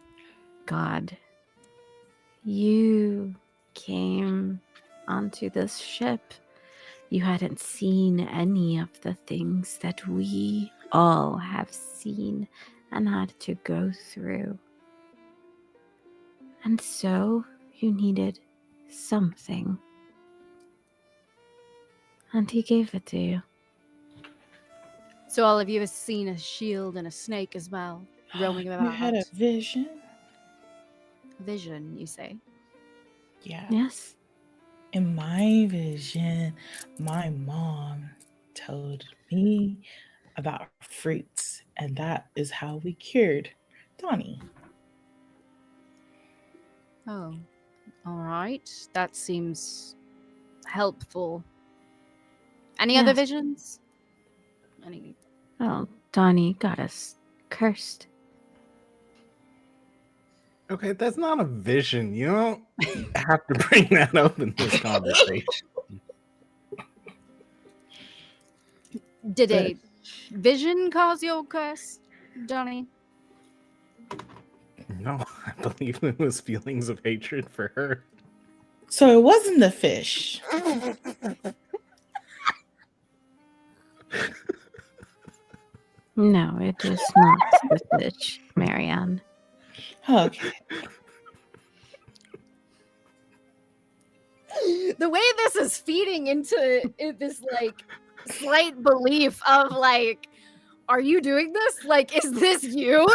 God, you came onto this ship. You hadn't seen any of the things that we all have seen and had to go through. And so you needed something. And he gave it to you. So all of you have seen a shield and a snake as well, roaming You about. had a vision? Vision, you say? Yeah. Yes. In my vision, my mom told me about fruits, and that is how we cured Donnie. Oh, all right. That seems helpful. Any other Yes. visions? Any? Oh, Donnie got us cursed. Okay, that's not a vision. You don't have to bring that up in this conversation. Did a vision cause your curse, Donnie? No, I believe it was feelings of hatred for her. So it wasn't the fish. No, it was not the fish, Marianne. Okay. The way this is feeding into this like slight belief of like, are you doing this? Like, is this you?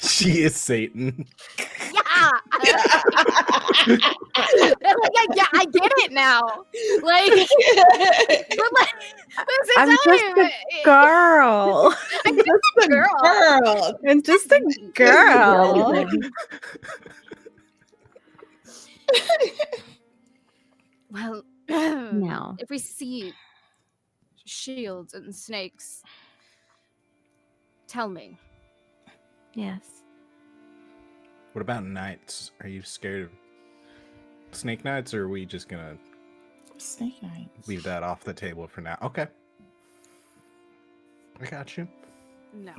She is Satan. Yeah. Yeah, I get it now. Like, but like, this is I'm just a girl. I'm just a girl. I'm just a girl. Well, No. if we see shields and snakes, tell me. Yes. What about knights? Are you scared of snake knights, or are we just gonna Snake nights. leave that off the table for now? Okay. I got you. No.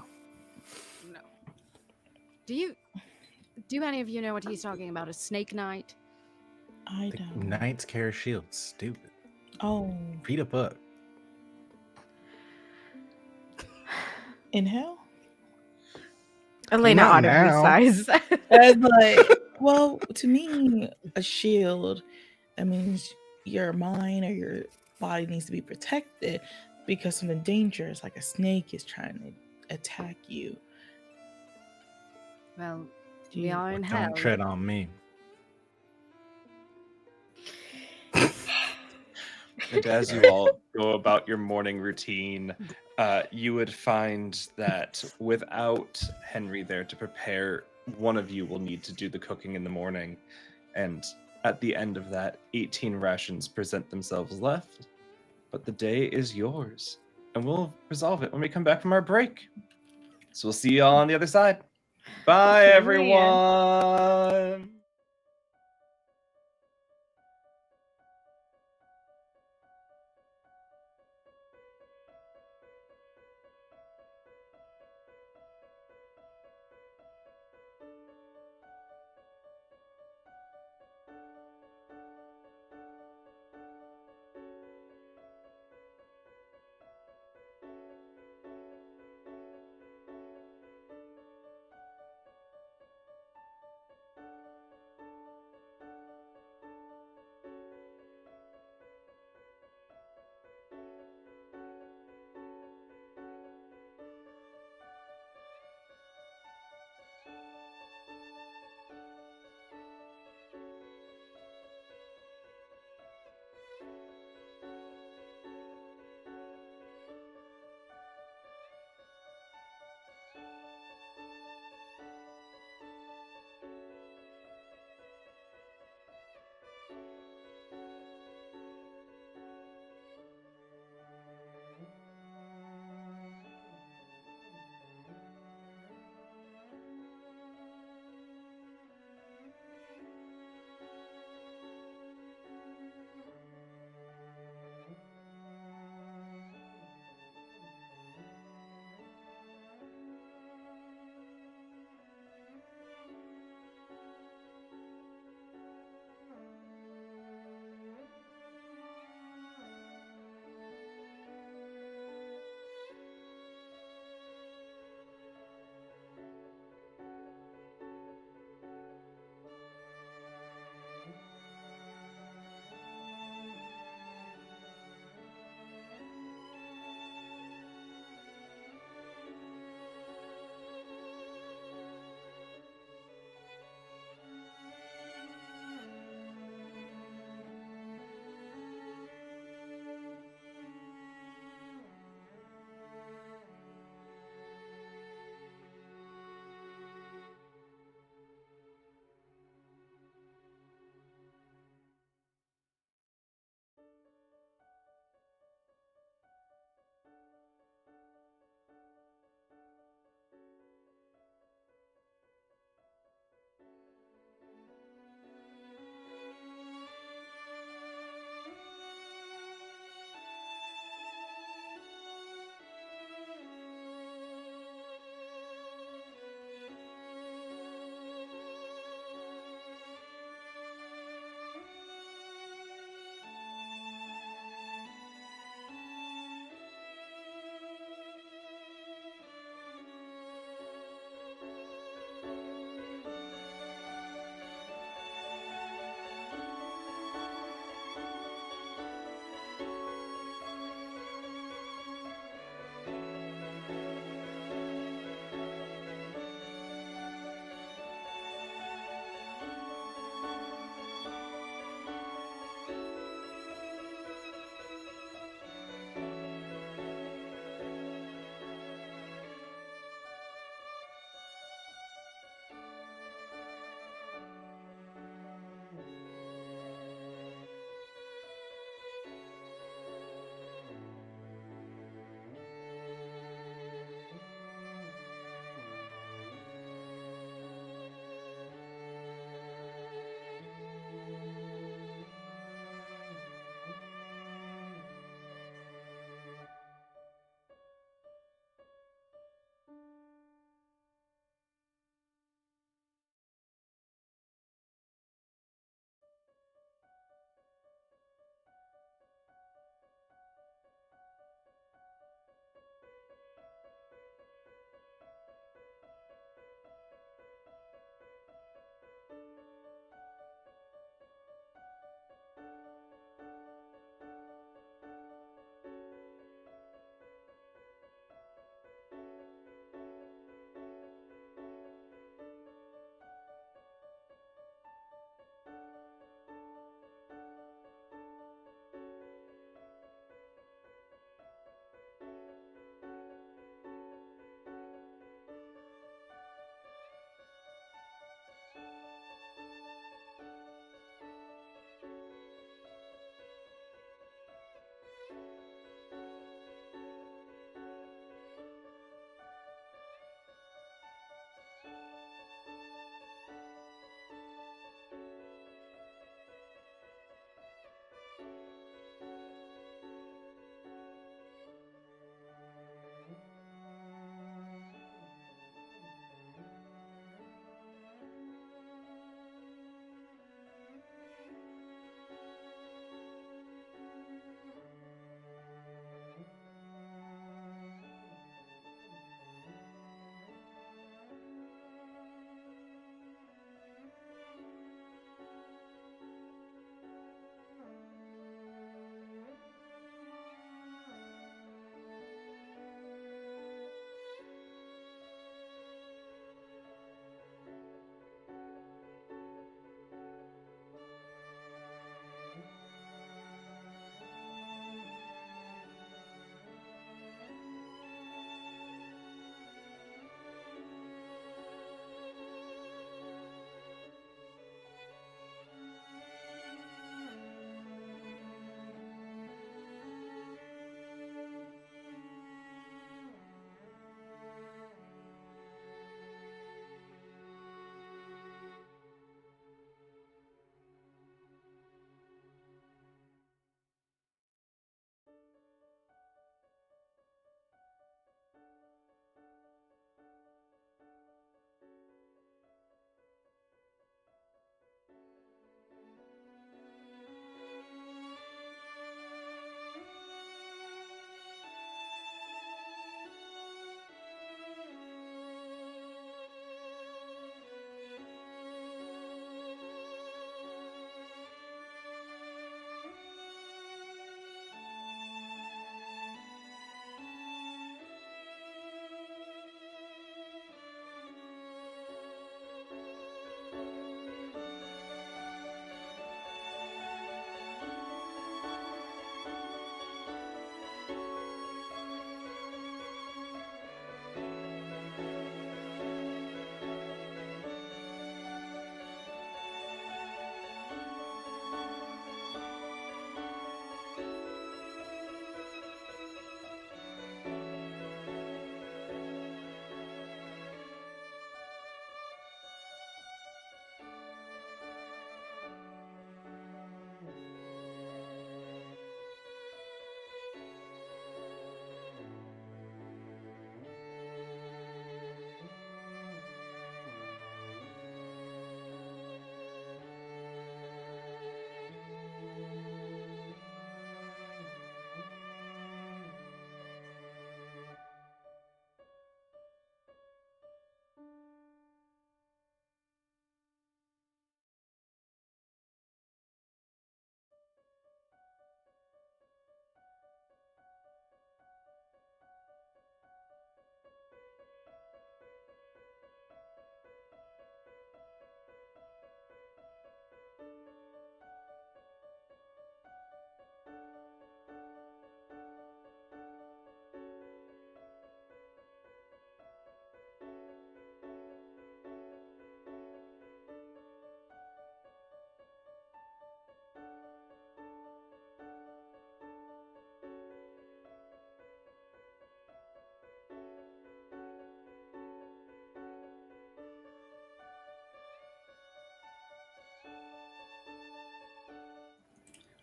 Do any of you know what he's talking about? A snake knight? I The don't. knights carry shields. Stupid. Oh, Read a book. in hell? Elena Not audibly now. sighs. And like, well, to me, a shield, that means your mind or your body needs to be protected because something dangerous, like a snake, is trying to attack you. Well, Do we you- are in But hell. don't tread on me. And as you all go about your morning routine, you would find that without Henry there to prepare, one of you will need to do the cooking in the morning. And at the end of that, 18 rations present themselves left. But the day is yours. And we'll resolve it when we come back from our break. So we'll see you all on the other side. Bye, See ya. everyone.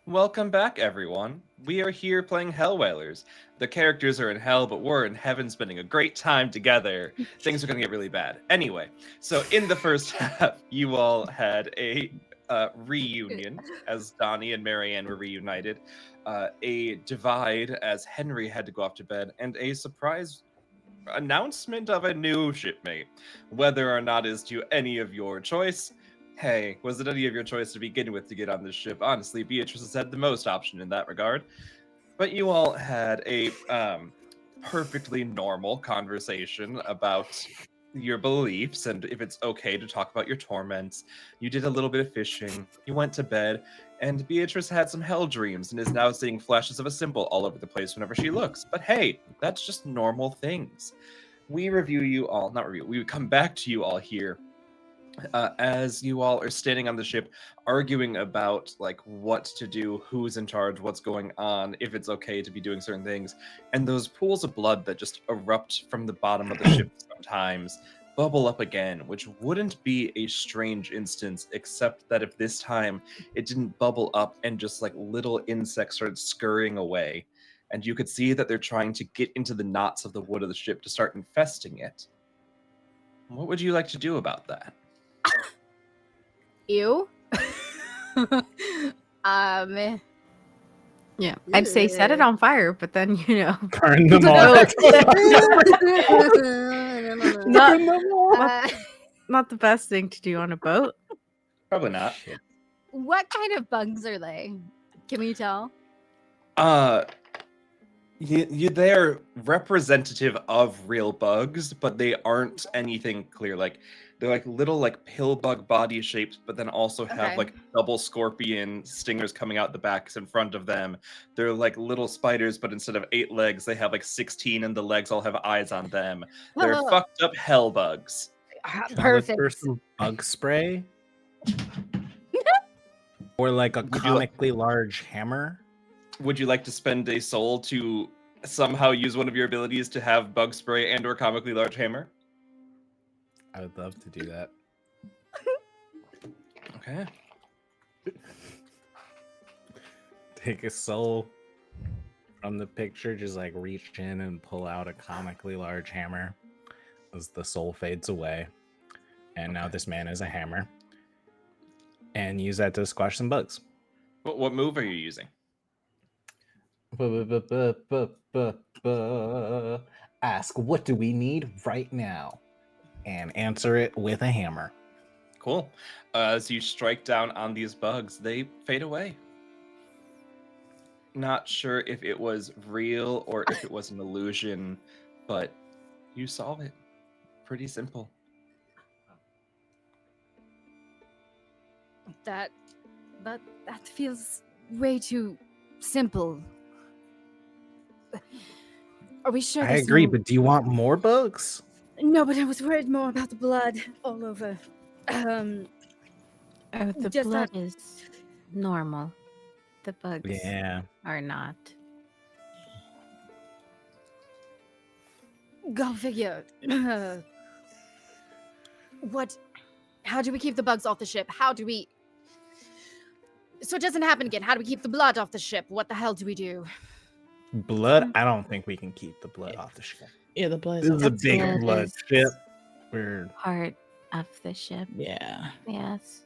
Welcome back, everyone. We are here playing Hellwhalers. The characters are in hell, but we're in heaven spending a great time together. Things are going to get really bad. Anyway, so in the first half, you all had a reunion as Donnie and Marianne were reunited, a divide as Henry had to go off to bed, and a surprise announcement of a new shipmate. Whether or not is to any of your choice, hey, was it any of your choice to begin with to get on this ship? Honestly, Beatrice has had the most option in that regard. But you all had a perfectly normal conversation about your beliefs and if it's okay to talk about your torments. You did a little bit of fishing. You went to bed, and Beatrice had some hell dreams and is now seeing flashes of a symbol all over the place whenever she looks. But hey, that's just normal things. We review you all, not review, we would come back to you all here as you all are standing on the ship arguing about like what to do, who's in charge, what's going on, if it's okay to be doing certain things, and those pools of blood that just erupt from the bottom of the ship sometimes bubble up again, which wouldn't be a strange instance except that if this time it didn't bubble up and just like little insects started scurrying away, and you could see that they're trying to get into the knots of the wood of the ship to start infesting it. What would you like to do about that? Ew. Yeah, I'd say set it on fire, but then Burn them all. No. not not the best thing to do on a boat. Probably not. What kind of bugs are they? Can we tell? They're representative of real bugs, but they aren't anything clear. Like they're like little like pill bug body shapes, but then also have Okay. like double scorpion stingers coming out the backs in front of them. They're like little spiders, but instead of 8 legs, they have like 16, and the legs all have eyes on them. They're Oh. fucked up hell bugs. Can I look Perfect. for some bug spray? Or like a Would you- comically large hammer? Would you like to spend a soul to somehow use one of your abilities to have bug spray and or comically large hammer? I would love to do that. Okay. Take a soul from the picture, just like reach in and pull out a comically large hammer as the soul fades away. And now this man is a hammer. And use that to squash some bugs. What move are you using? Ask, what do we need right now? And answer it with a hammer. Cool. As you strike down on these bugs, they fade away. Not sure if it was real or if it was an illusion, but you solve it. Pretty simple. That feels way too simple. Are we sure? I there's agree, no- but do you want more bugs? No, but I was worried more about the blood all over. Oh, the Just blood that- is normal. The bugs Yeah. are not. Go figure. What? How do we keep the bugs off the ship? How do we? So it doesn't happen again. How do we keep the blood off the ship? What the hell do we do? Blood? I don't think we can keep the blood off the ship. Yeah, the blood This is a is big blood blood is- ship. We're Part of the ship. Yeah. Yes.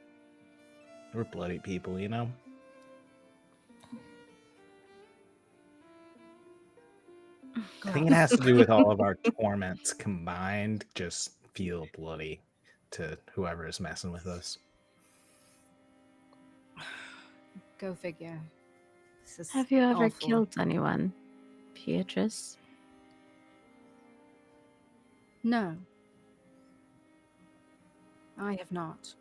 bloody people, you know? I think it has to do with all of our torments combined, just feel bloody to whoever is messing with us. Go figure. This is Have you ever awful. killed anyone, Beatrice? No. I have not.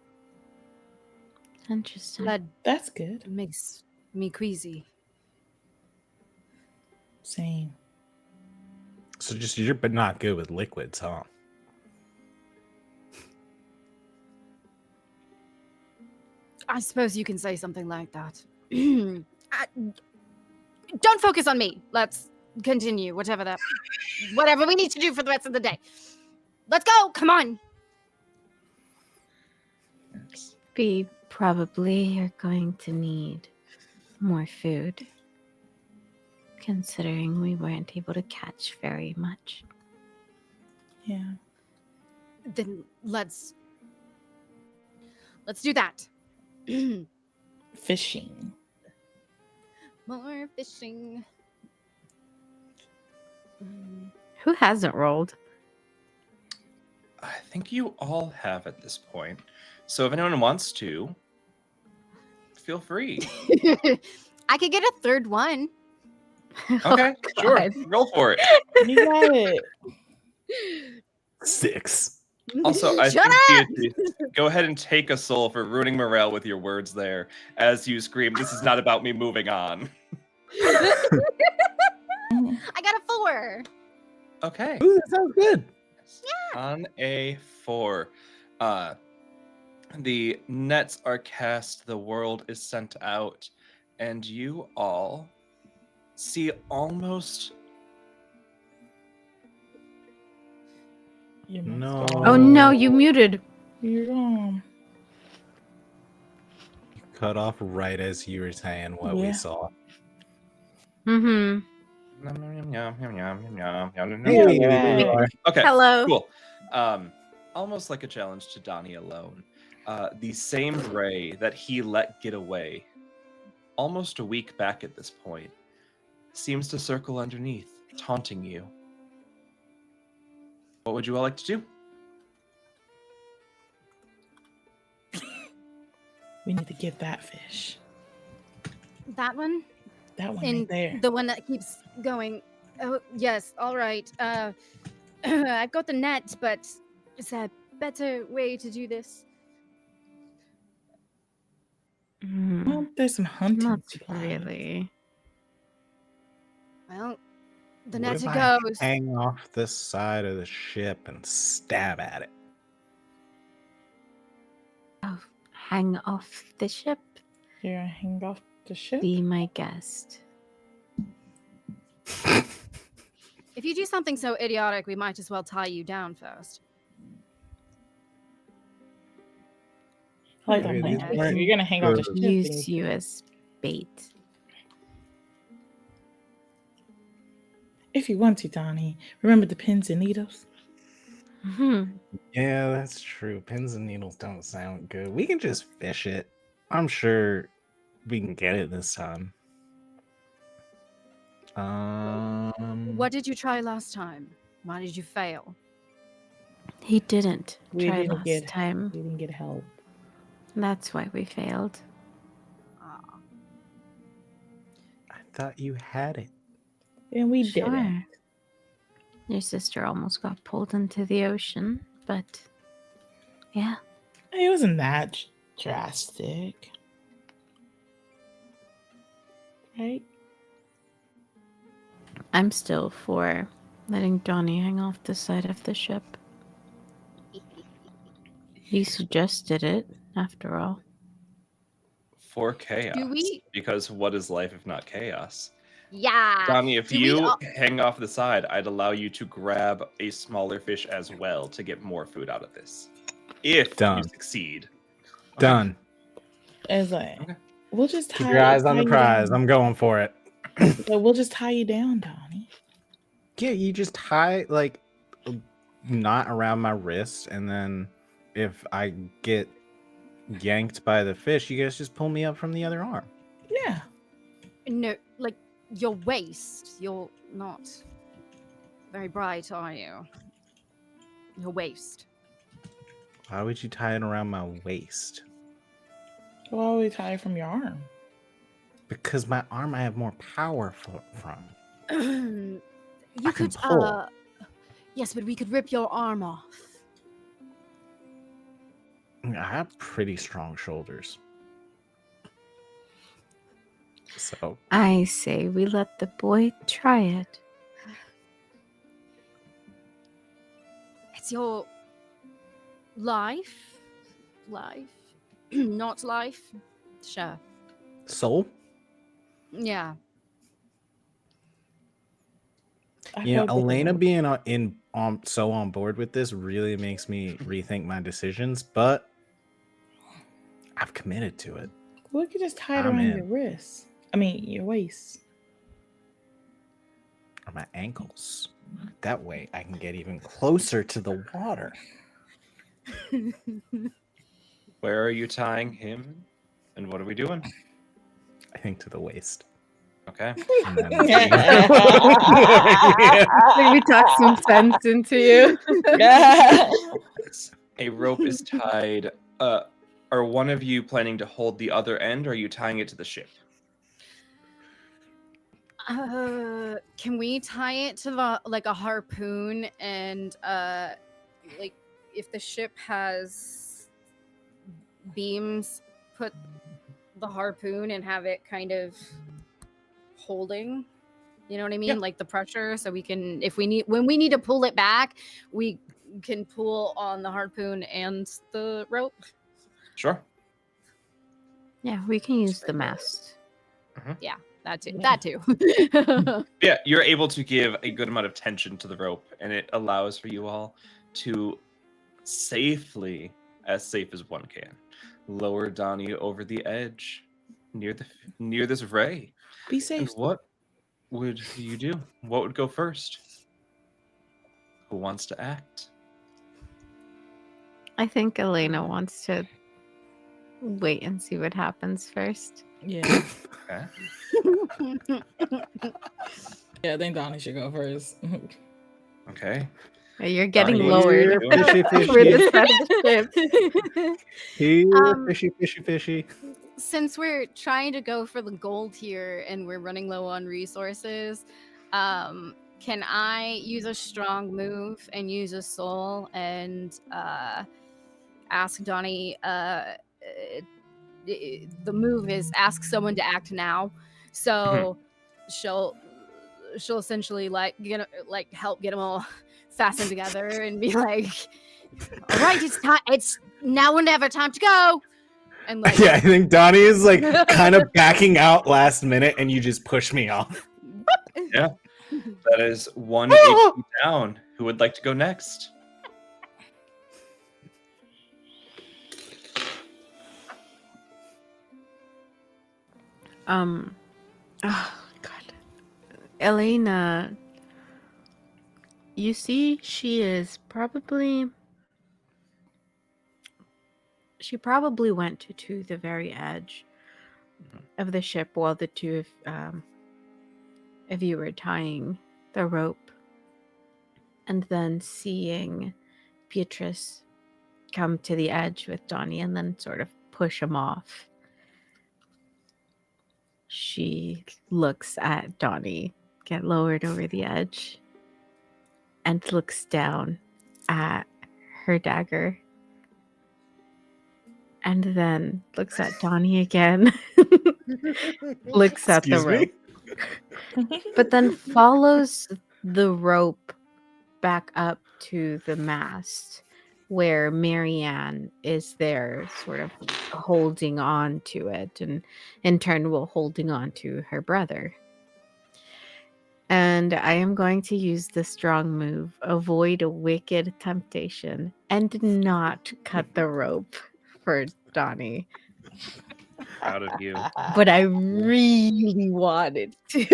Interesting. Blood That's good. makes me queasy. Same. So just you're but not good with liquids, huh? I suppose you can say something like that. Don't focus on me. Let's continue. Whatever we need to do for the rest of the day. Let's go. Come on. We probably are going to need more food, considering we weren't able to catch very much. Yeah. Then let's do that. Fishing. More fishing. Who hasn't rolled? I think you all have at this point. So if anyone wants to, feel free. I could get a third one. Okay, sure. God. Roll for it. You got it. 6. Also, I Shut think up! Beatrice, go ahead and take a soul for ruining morale with your words there as you scream, "This is not about me moving on." I got a 4. Okay. Ooh, that sounds good. On a 4. The nets are cast, the world is sent out, and you all see almost You No. must go. Oh no, you muted. You're gone. Cut off right as you were saying what we Yeah. saw. Mm-hmm. Hey, you're there you back. are. Okay. Hello. Cool. Almost like a challenge to Donnie alone. The same Bray that he let get away almost a week back at this point seems to circle underneath, taunting you. What would you all like to do? We need to get that fish. That one? That one And right there. the one that keeps going. Oh, yes. All right. I've got the net, but is there a better way to do this? Well, there's some hunting Not supplies. really. Well, the What net if it I goes. hang off this side of the ship and stab at it? Oh, hang off the ship. You're gonna hang off the ship? Be my guest. If you do something so idiotic, we might as well tie you down first. I like that Okay, plan. these If weren't you're gonna hang off the good. ship, then Use you as bait. if you want to, Donnie. Remember the pins and needles? Mm-hmm. Yeah, that's true. Pins and needles don't sound good. We can just fish it. I'm sure we can get it this time. What did you try last time? Why did you fail? He didn't We try didn't last get time. We didn't get help. That's why we failed. I thought you had it. And we Sure. didn't. Your sister almost got pulled into the ocean, but yeah. It wasn't that drastic. Right? I'm still for letting Donnie hang off the side of the ship. He suggested it, after all. For chaos. we- Because what is life if not chaos? Yeah. Donnie, if Do we you all- hang off the side, I'd allow you to grab a smaller fish as well to get more food out of this. If you Done. succeed. Done. It's like Okay. we'll just tie Keep your eyes on tie the you prize. down. I'm going for it. So we'll just tie you down, Donnie. Yeah, you just tie like a knot around my wrist, and then if I get yanked by the fish, you guys just pull me up from the other arm. Yeah. No, like your waist. You're not very bright, are you? Your waist. Why would you tie it around my waist? Why would we tie it from your arm? Because my arm, I have more power from. You I can could pull. Yes, but we could rip your arm off. I have pretty strong shoulders. So I say we let the boy try it. It's your life. Not life. Sure. soul. Yeah. You know, hope it Elena doesn't- being so on board with this really makes me rethink my decisions, but I've committed to it. We could just tie it I'm around in. your wrist. I mean, your waist. Or my ankles. That way I can get even closer to the water. Where are you tying him? And what are we doing? I think to the waist. Okay. And then Maybe talk some sense into you. A rope is tied. Are one of you planning to hold the other end, or are you tying it to the ship? Can we tie it to the like a harpoon and like if the ship has beams, put the harpoon and have it kind of holding, you know what I mean? Yeah. Like the pressure, so we can, if we need, when we need to pull it back, we can pull on the harpoon and the rope. Sure. Yeah, we can use the mast. That too. Yeah. That too. Yeah, you're able to give a good amount of tension to the rope, and it allows for you all to safely, as safe as one can, lower Donnie over the edge near this ray. Be And safe. what would you do? What would go first? Who wants to act? I think Elena wants to wait and see what happens first. Yeah. Okay. Yeah, I think Donnie should go first. Okay. You're getting Donnie, what are you lowered doing? Fishy, for fishy. the side of the ship. Here, fishy, fishy, fishy. Since we're trying to go for the gold here and we're running low on resources, can I use a strong move and use a soul and ask Donnie? The move is ask someone to act now, so she'll essentially like help get them all fastened together and be like, "All right, it's time. It's now or never. Time to go." And like, Yeah, I think Donnie is like kind of backing out last minute, and you just push me off. Yeah. That is one HP down. Who would like to go next? Oh God, Elena. You see, she probably went to the very edge of the ship while the two of you were tying the rope, and then seeing Beatrice come to the edge with Donnie and then sort of push him off. She looks at Donnie get lowered over the edge and looks down at her dagger and then looks at Donnie again, looks at the Excuse me? rope, but then follows the rope back up to the mast where Marianne is there sort of holding on to it, and in turn will holding on to her brother. And I am going to use the strong move, avoid a wicked temptation, and not cut the rope for Donnie. Proud of you. But I really wanted to.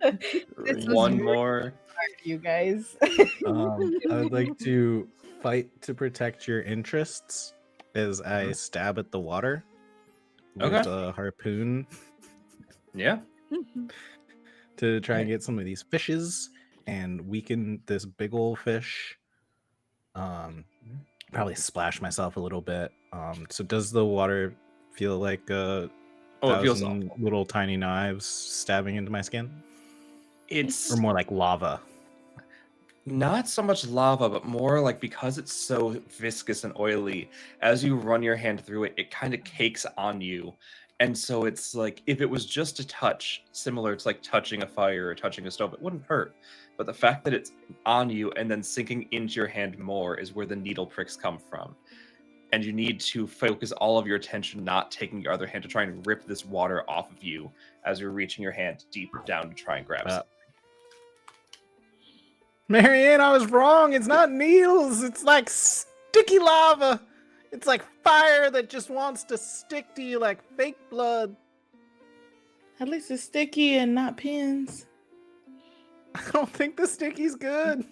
This was One really more. hard, you guys. I would like to fight to protect your interests as I stab at the water with Okay. a harpoon Yeah. to try and get some of these fishes and weaken this big old fish. Probably splash myself a little bit. So does the water feel like a Oh, it feels thousand awful. little tiny knives stabbing into my skin? It's Or more like lava? not so much lava, but more like, because it's so viscous and oily, as you run your hand through it, it kind of cakes on you. And so it's like, if it was just a touch, similar to like touching a fire or touching a stove, it wouldn't hurt. But the fact that it's on you and then sinking into your hand more is where the needle pricks come from. And you need to focus all of your attention, not taking your other hand, to try and rip this water off of you as you're reaching your hand deeper down to try and grab something. Marianne, I was wrong. It's not needles. It's like sticky lava. It's like fire that just wants to stick to you like fake blood. At least it's sticky and not pins. I don't think the sticky's good.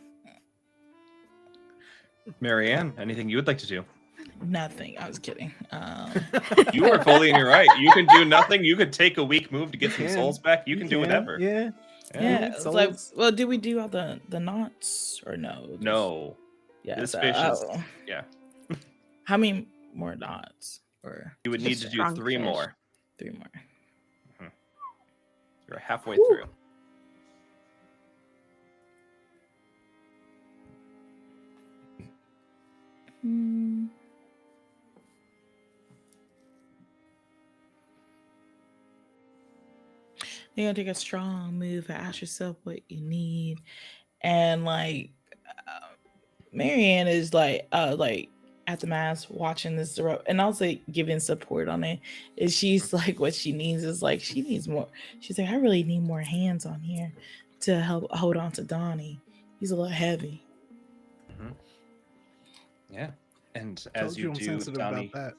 Marianne, anything you would like to do? Nothing. I was kidding. You are fully in your right. You can do nothing. You could take a weak move to get some souls back. You can do whatever. Yeah. Yeah, it's like, souls. well, did we do all the knots or no? Just- No. Yeah. This so- fish is oh. yeah. How many more knots? Or You would need to do strong 3 fish. more. 3 more? You're halfway Woo. through. Hmm. You're gonna take a strong move and ask yourself what you need, and like Marianne is like at the mass watching this and also giving support on it. And she's like, what she needs is like she needs more. She's like, I really need more hands on here to help hold on to Donnie. He's a little heavy. Yeah. And as Told you I'm do, sensitive Donnie, about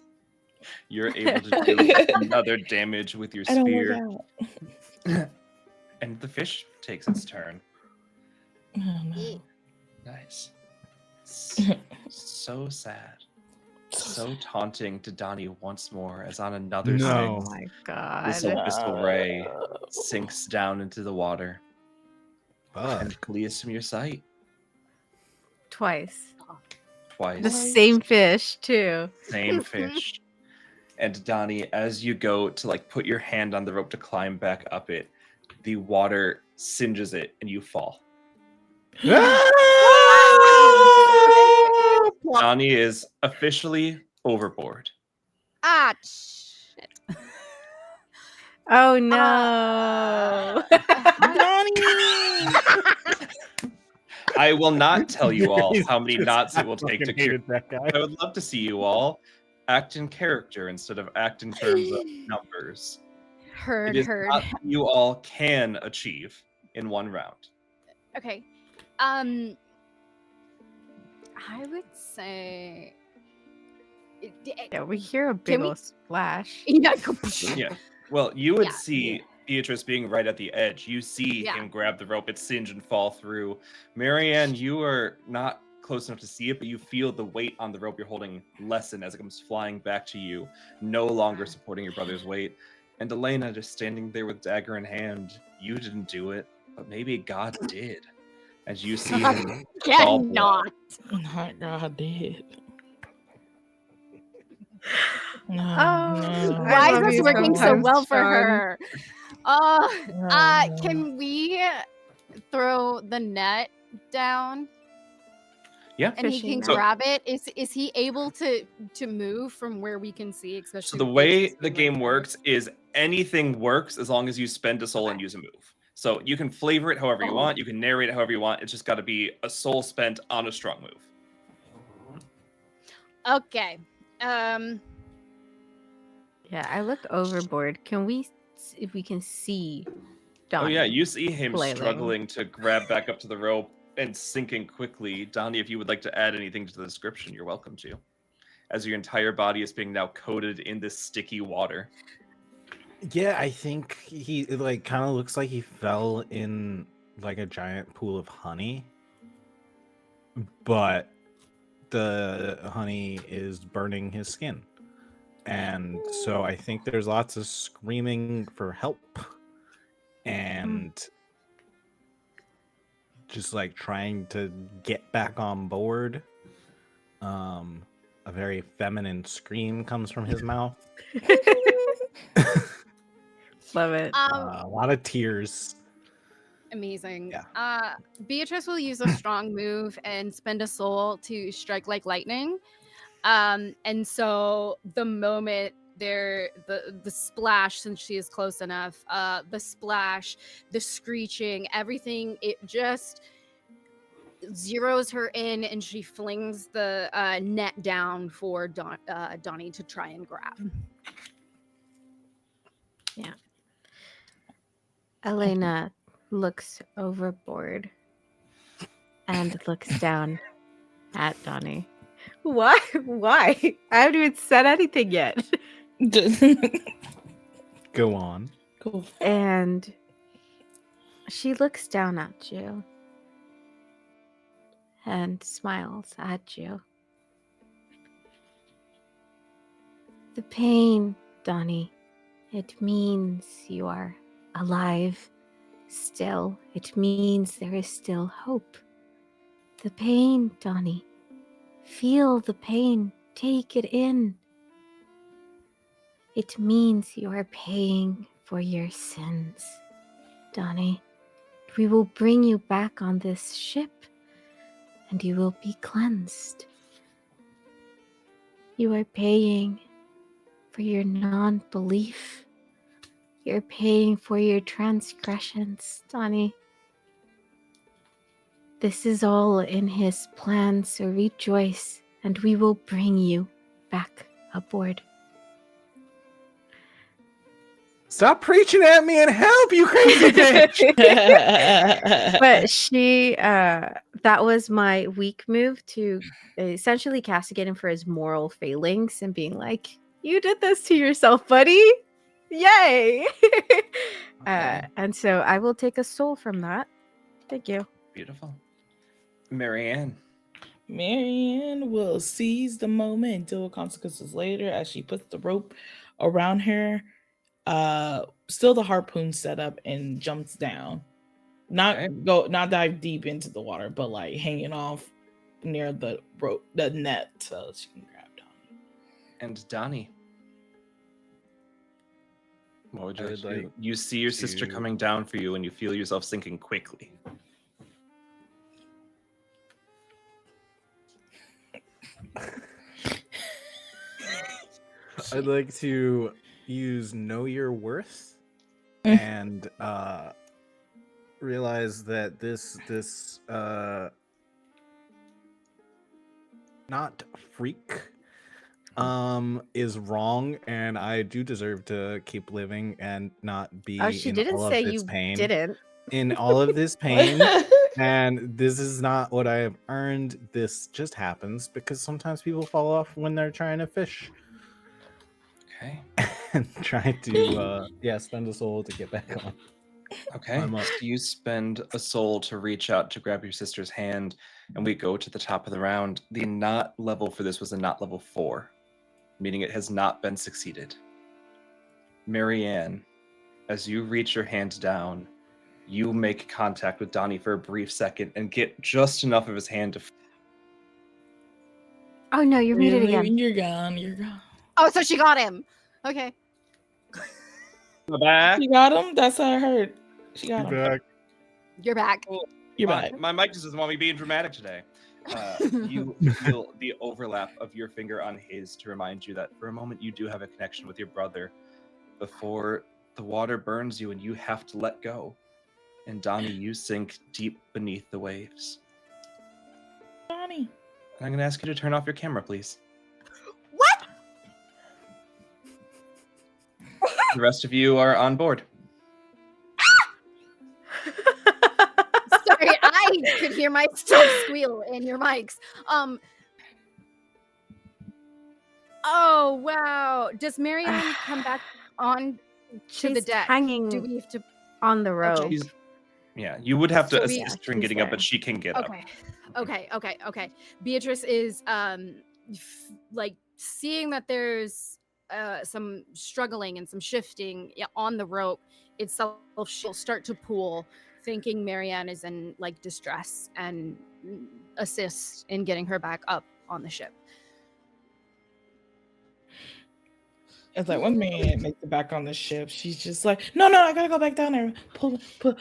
you're able to do another damage with your I don't work spear. out. And the fish takes its turn. Oh, no. Nice. So sad. So taunting to Donnie once more as on another No. Oh six, my god. this abyssal ray sinks down into the water that. and flees from your sight Twice. twice. The same fish, too. Same fish. And Donnie, as you go to like put your hand on the rope to climb back up it, the water singes it and you fall. Donnie is officially overboard. Ah, shit. Oh no. Donnie! I will not tell you all He's how many just- knots I it will take to fucking cure. hated that guy. I would love to see you all act in character instead of act in terms of numbers. Heard, It is heard. not what you all can achieve in one round. Okay. I would say. Yeah, we hear a big we- old splash. Yeah. Yeah. Well, you would Yeah. see Beatrice being right at the edge. You see Yeah. him grab the rope, it singe and fall through. Marianne, you are not close enough to see it, but you feel the weight on the rope you're holding lessen as it comes flying back to you, no longer supporting your brother's weight. And Elena just standing there with dagger in hand. You didn't do it, but maybe God did. As you see him fall Cannot. Not God did. No, Oh, no. Why love is this you working so sometimes, well for Sean. her? No. Can we throw the net down Yeah. and he Fishing can net. grab it? Is he able to move from where we can see? Especially So the with way Beatrice the being game right works is anything works as long as you spend a soul and Okay. use a move. So you can flavor it however you Oh. want. You can narrate it however you want. It's just got to be a soul spent on a strong move. there. Okay. Yeah, I looked overboard. Can we, if we can see Donnie? Oh yeah, you see him flailing. struggling to grab back up to the rope and sinking quickly. Donnie, if you would like to add anything to the description, you're welcome to. As your entire body is being now coated in this sticky water. Yeah, I think it like kind of looks like he fell in like a giant pool of honey, but the honey is burning his skin. And so I think there's lots of screaming for help and just like trying to get back on board. A very feminine scream comes from his mouth. Love it. A lot of tears. Amazing. Yeah. Beatrice will use a strong move and spend a soul to strike like lightning. And so the moment the splash, since she is close enough, the splash, the screeching, everything, it just zeroes her in, and she flings the net down for Donnie to try and grab. Elena looks overboard and looks down at Donnie. Why? Why? I haven't even said anything yet. Go on. Cool. And she looks down at you and smiles at you. The pain, Donnie, it means you are alive still. It means there is still hope. The pain, Donnie. Feel the pain. Take it in. It means you are paying for your sins, Donnie. We will bring you back on this ship, and you will be cleansed. You are paying for your non-belief. You're paying for your transgressions, Donnie. This is all in his plan, so rejoice, and we will bring you back aboard. Stop preaching at me and help, you crazy bitch! But she, that was my weak move to essentially castigate him for his moral failings and being like, you did this to yourself, buddy. Yay. And so I will take a soul from that. Thank you. Beautiful. Marianne. Marianne will seize the moment and deal with consequences later as she puts the rope around her. Still the harpoon set up and jumps down. Not dive deep into the water, but like hanging off near the rope, the net, so she can grab Donnie. And Donnie. What would you I like would to do? like You see your sister to- coming down for you and you feel yourself sinking quickly. I'd like to use Know Your Worth and realize that this not freak is wrong, and I do deserve to keep living and not be Oh, she in didn't all say of this you pain. didn't. In all of this pain, and this is not what I have earned. This just happens because sometimes people fall off when they're trying to fish Okay. and try to spend a soul to get back on. Okay. I'm up. So you spend a soul to reach out to grab your sister's hand, and we go to the top of the round. The knot level for this was a knot level 4, meaning it has not been succeeded. Marianne, as you reach your hand down, you make contact with Donnie for a brief second and get just enough of his hand to. Oh no, you're muted again. You're gone. You're gone. Oh, so she got him. Okay. Back. You got him? That's what I heard. She got him. Back. You're back. You're back. My mic just doesn't want me being dramatic today. You feel the overlap of your finger on his to remind you that for a moment you do have a connection with your brother before the water burns you and you have to let go. And Donnie, you sink deep beneath the waves. Donnie. And I'm going to ask you to turn off your camera, please. What? The rest of you are on board. Sorry, I could hear myself squeal in your mics. Oh wow! Does Marianne come back on to the She's deck? hanging Do we have to? on the rope. She's- Yeah, you would have to So we- assist her in she's getting up, there. but she can get up. Okay. Beatrice is like seeing that there's some struggling and some shifting on the rope itself. She'll start to pull, thinking Marianne is in like distress, and assist in getting her back up on the ship. It's like once Marianne makes it back on the ship, she's just like, no, I gotta go back down there. Pull,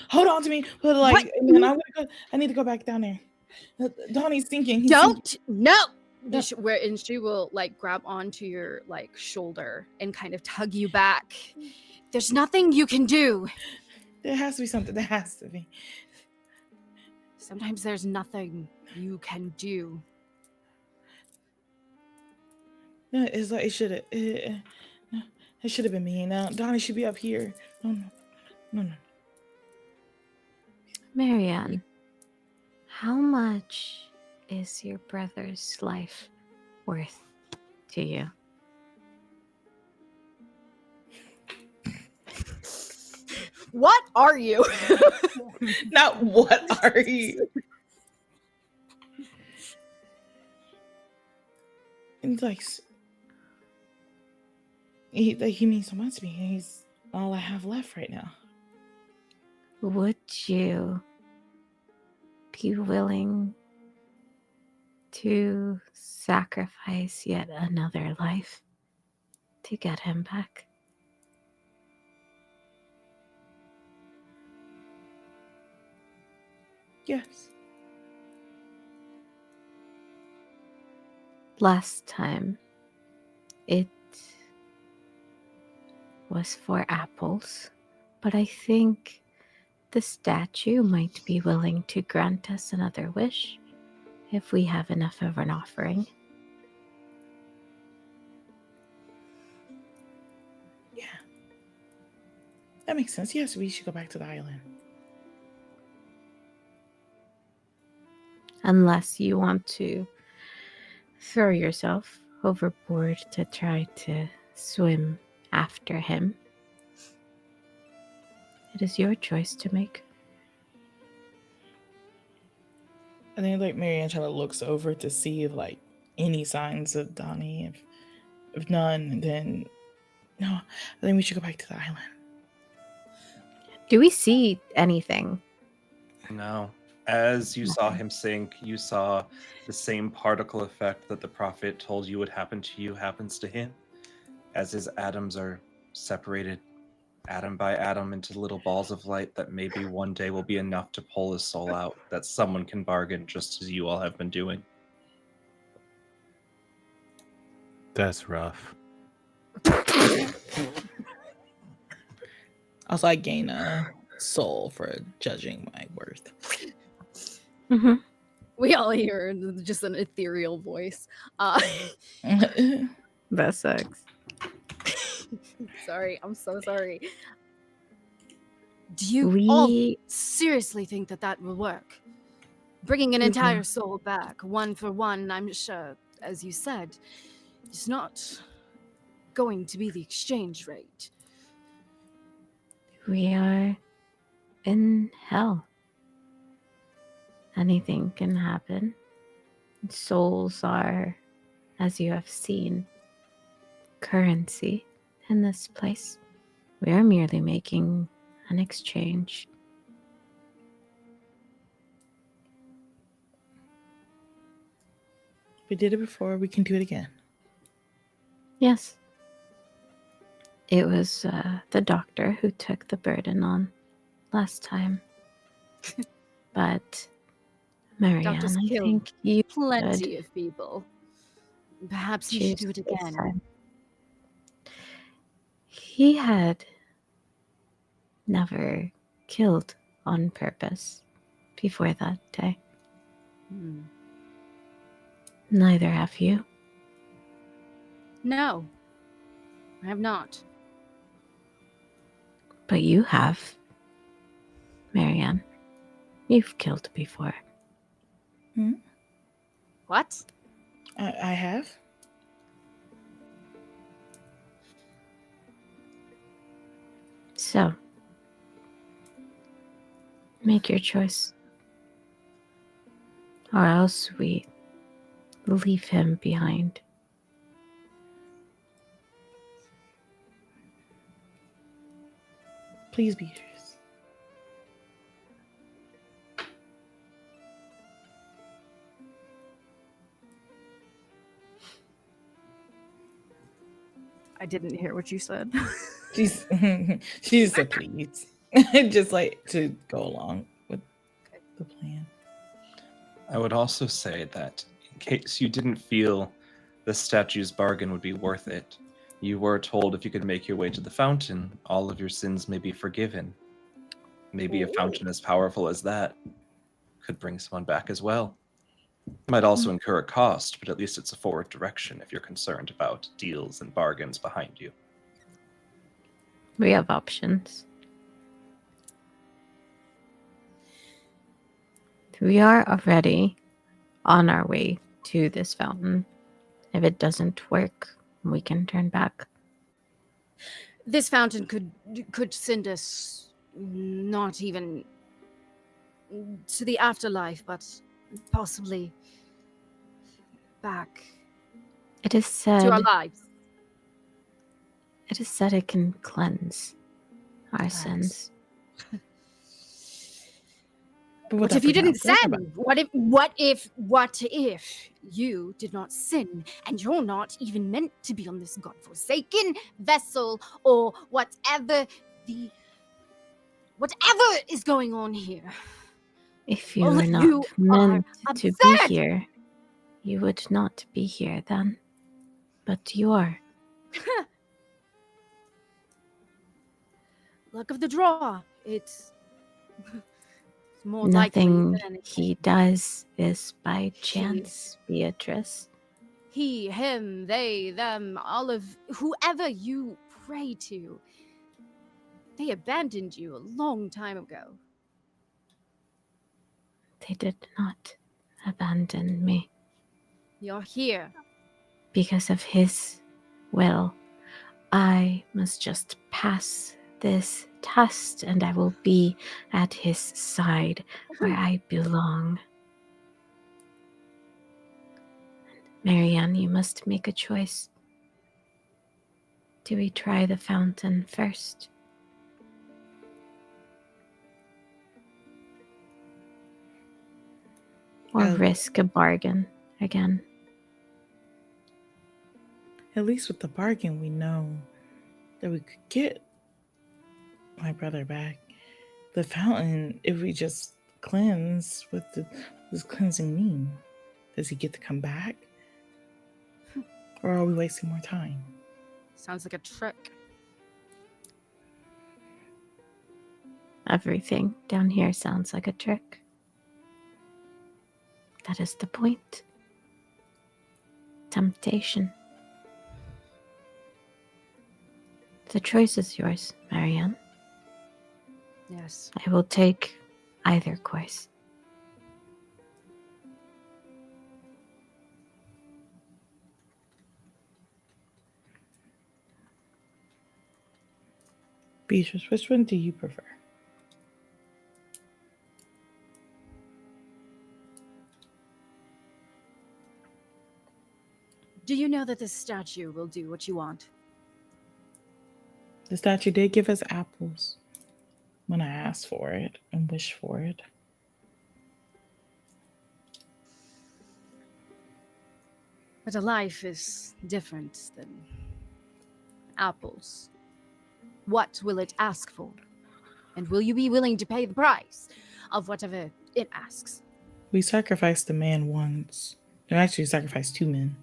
hold on to me. Put like, What? and then I need to go back down there. Donnie's sinking. He's Don't no. No. And she will like grab onto your like shoulder and kind of tug you back. There's nothing you can do. There has to be something. There has to be. Sometimes there's nothing you can do. No, it's like it should have. It should have been me. Now Donnie should be up here. No. Marianne, how much is your brother's life worth to you? What are you? Not what are you? And like he means so much to me. He's all I have left right now. Would you be willing to sacrifice yet another life to get him back? Yes. Last time, it was for apples, but I think the statue might be willing to grant us another wish if we have enough of an offering. Yeah. That makes sense. Yes, we should go back to the island. Unless you want to throw yourself overboard to try to swim after him. It is your choice to make. And then like Marianne kind of looks over to see if like any signs of Donnie. If none, then no. I think we should go back to the island. Do we see anything? No. As you saw him sink, you saw the same particle effect that the prophet told you would happen to you happens to him. As his atoms are separated atom by atom into little balls of light that maybe one day will be enough to pull his soul out, that someone can bargain just as you all have been doing. That's rough. Also, I gain a soul for judging my worth. Mm-hmm. We all hear just an ethereal voice. That sucks. Sorry, I'm so sorry. Do you all We seriously think that that will work? Bringing an entire soul back, one for one, I'm sure, as you said, is not going to be the exchange rate. we are in hell. Anything can happen. Souls are, as you have seen, currency in this place. We are merely making an exchange. We did it before. We can do it again. Yes. It was the doctor who took the burden on last time. But, Marianne, Doctors I killed think you Plenty should of people. Perhaps he should choose do it this again. time. He had never killed on purpose before that day. Hmm. Neither have you. No, I have not. But you have, Marianne. You've killed before. What? I have. So, make your choice. Or else we leave him behind. Please, Beatrice. I didn't hear what you said. She's she's so pleased. Just like to go along with the plan. I would also say that in case you didn't feel the statue's bargain would be worth it, you were told if you could make your way to the fountain, all of your sins may be forgiven. Maybe a fountain as powerful as that could bring someone back as well. Might also incur a cost, but at least it's a forward direction if you're concerned about deals and bargains behind you. We have options. We are already on our way to this fountain. If it doesn't work, we can turn back. This fountain could send us not even to the afterlife, but possibly back It is to our said lives. it can cleanse our Cleanse. sins. But What that if you bring didn't out both of us? sin? What if you did not sin and you're not even meant to be on this godforsaken vessel or whatever is going on here? If you All were of not you meant are to be absurd. here, you would not be here then. But you are. Luck of the draw. It's more likely Nothing than anything. he does is by chance, Beatrice. He, him, they, them, all of whoever you pray to, they abandoned you a long time ago. They did not abandon me. You're here. Because of his will, I must just pass this test and I will be at his side where I belong. Marianne, you must make a choice. Do we try the fountain first? Or risk a bargain again? At least with the bargain, we know that we could get my brother back. The fountain, if we just cleanse, what does cleansing mean? Does he get to come back? Or are we wasting more time? Sounds like a trick. Everything down here sounds like a trick. That is the point. Temptation. The choice is yours, Marianne. Yes. I will take either course. Beatrice, which one do you prefer? Do you know that this statue will do what you want? The statue did give us apples when I asked for it and wished for it. But a life is different than apples. What will it ask for? And will you be willing to pay the price of whatever it asks? We sacrificed a man once. No, actually, sacrificed 2 men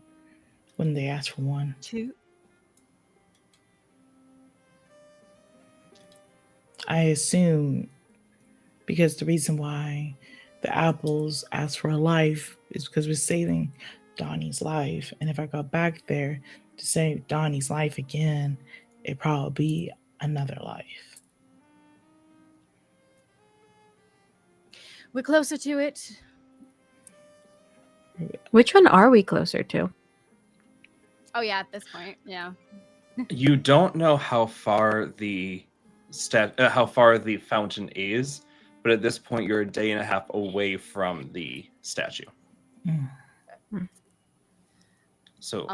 when they asked for one. 2? I assume because the reason why the apples asked for a life is because we're saving Donnie's life. And if I go back there to save Donnie's life again, it'd probably be another life. We're closer to it. Which one are we closer to? Oh yeah, at this point, yeah. You don't know how far the fountain is, but at this point you're a day and a half away from the statue. Mm. So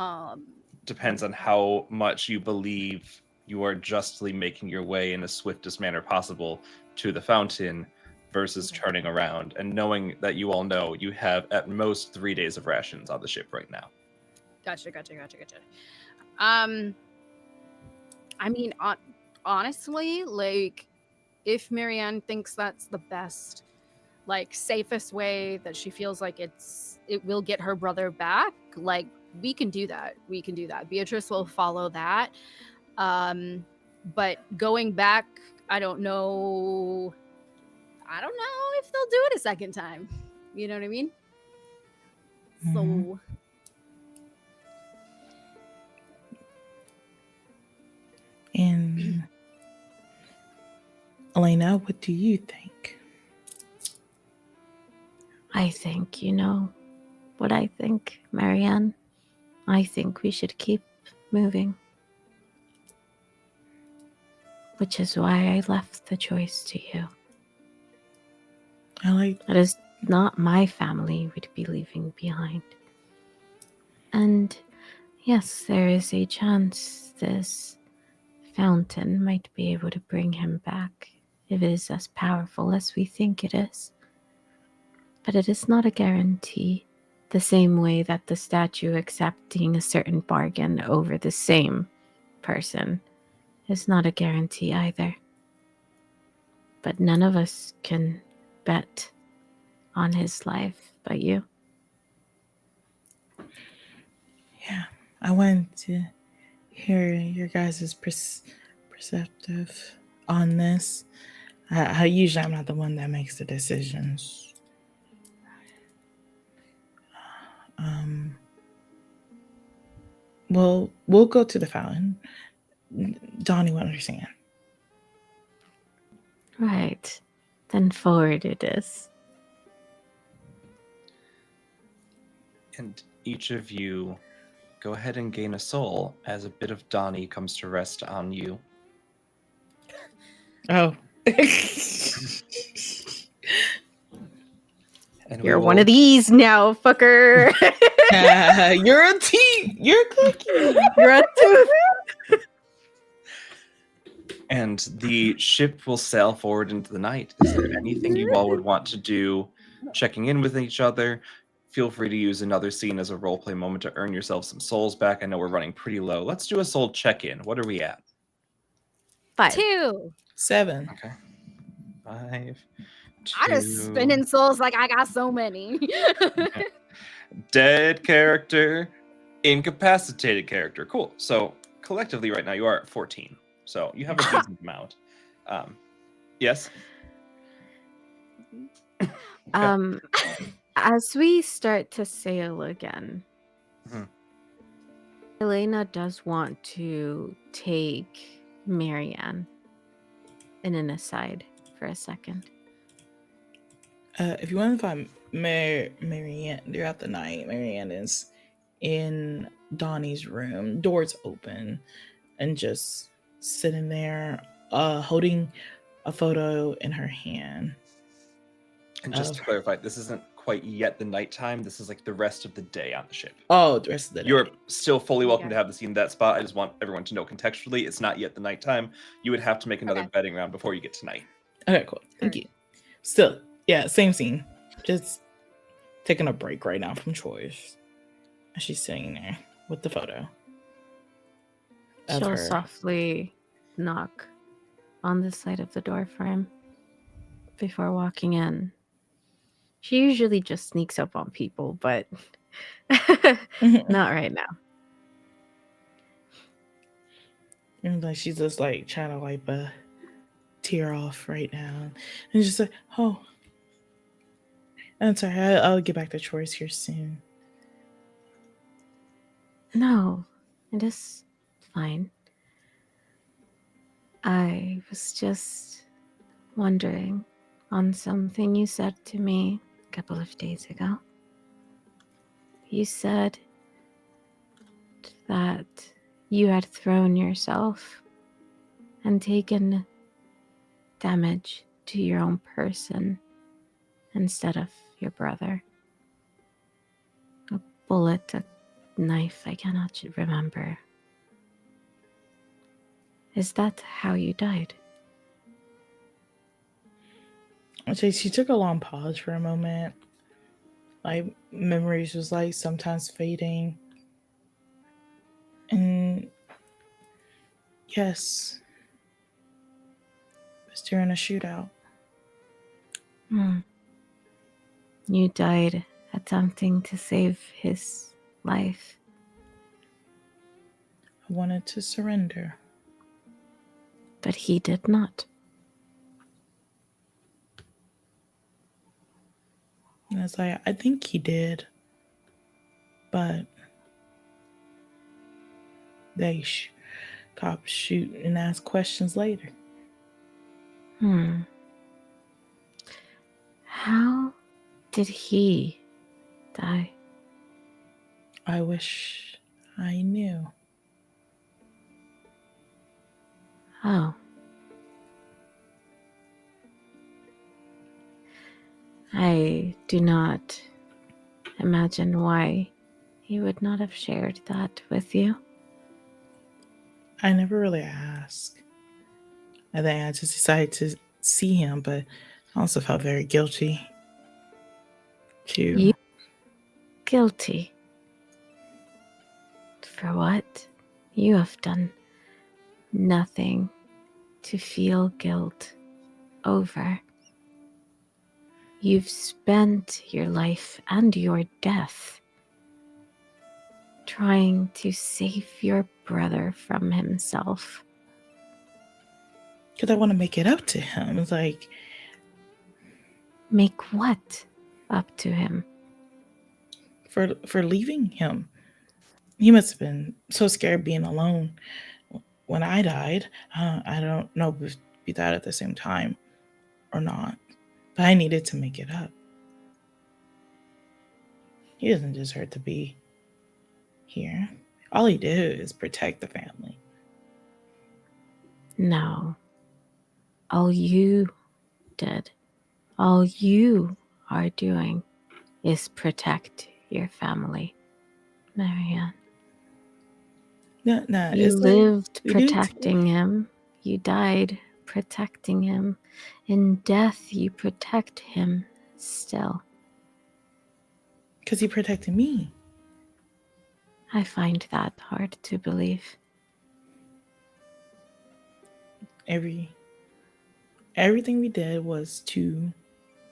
depends on how much you believe you are justly making your way in the swiftest manner possible to the fountain versus turning around and knowing that you all know you have at most 3 days of rations on the ship right now. Gotcha. I mean, honestly, like, if Marianne thinks that's the best, like, safest way that she feels like it will get her brother back, like, we can do that. Beatrice will follow that. But going back, I don't know if they'll do it a second time. You know what I mean? Mhm. So And Elena, what do you think? I think, you know what I think, Marianne? I think we should keep moving. which is why I left the choice to you. I It is not my family we'd be leaving behind. And yes, there is a chance this fountain might be able to bring him back if it is as powerful as we think it is. But it is not a guarantee, the same way that the statue accepting a certain bargain over the same person is not a guarantee either. But none of us can bet on his life but you. Yeah, I wanted to hear your guys' perceptive on this. Usually I'm not the one that makes the decisions. We'll go to the fountain. Donnie will understand. Right. Then forward it is. And each of you go ahead and gain a soul as a bit of Donnie comes to rest on you. Oh. And You're one of these now, fucker. You're a tea. You're a cookie. You're a tooth. And the ship will sail forward into the night. Is there anything you all would want to do checking in with each other? Feel free to use another scene as a roleplay moment to earn yourself some souls back. I know we're running pretty low. Let's do a soul check-in. What are we at? 5. 2. 7. Okay. 5. I just 2. spinning souls like I got so many. Dead character, incapacitated character. Cool. So collectively right now you are at 14. So you have a decent amount. Yes? As we start to sail again, Elena does want to take Marianne in an aside for a second. If you want to find Marianne throughout the night, Marianne is in Donnie's room, doors open, and just sitting there, holding a photo in her hand. And just to clarify, this isn't quite yet the nighttime. This is like the rest of the day on the ship. Oh, the rest of the day. You're still fully welcome to have the scene in that spot. I just want everyone to know contextually, it's not yet the nighttime. You would have to make another betting round before you get to night. Okay, cool. Thank you. Still, yeah, same scene. Just taking a break right now from chores. And she's sitting there with the photo. She'll softly knock on the side of the door for him before walking in. She usually just sneaks up on people, but not right now. And like she's just like trying to wipe a tear off right now. And just like, oh. I'm sorry, I'll get back to chores here soon. No, it is fine. I was just wondering on something you said to me a couple of days ago. You said that you had thrown yourself and taken damage to your own person instead of your brother. A bullet, a knife, I cannot remember. Is that how you died? Okay, she took a long pause for a moment. Like memories was like sometimes fading. And yes, it was during a shootout. You died attempting to save his life. I wanted to surrender. But he did not. And I was like, I think he did. But they cops shoot and ask questions later. How did he die? I wish I knew. Oh. I do not imagine why he would not have shared that with you. I never really asked. I think I just decided to see him, but I also felt very guilty. Too. You guilty. For what? You have done nothing to feel guilt over. You've spent your life and your death trying to save your brother from himself. Because I want to make it up to him. It's like, Make what up to him? for leaving him. He must have been so scared being alone when I died. I don't know if we died at the same time or not, but I needed to make it up. He doesn't deserve to be here. All he did is protect the family. No. All you did, all you are doing is protect your family, Marianne. No, You it's like lived we did protecting him. You died protecting him. In death, you protect him still. because he protected me. I find that hard to believe. Everything we did was to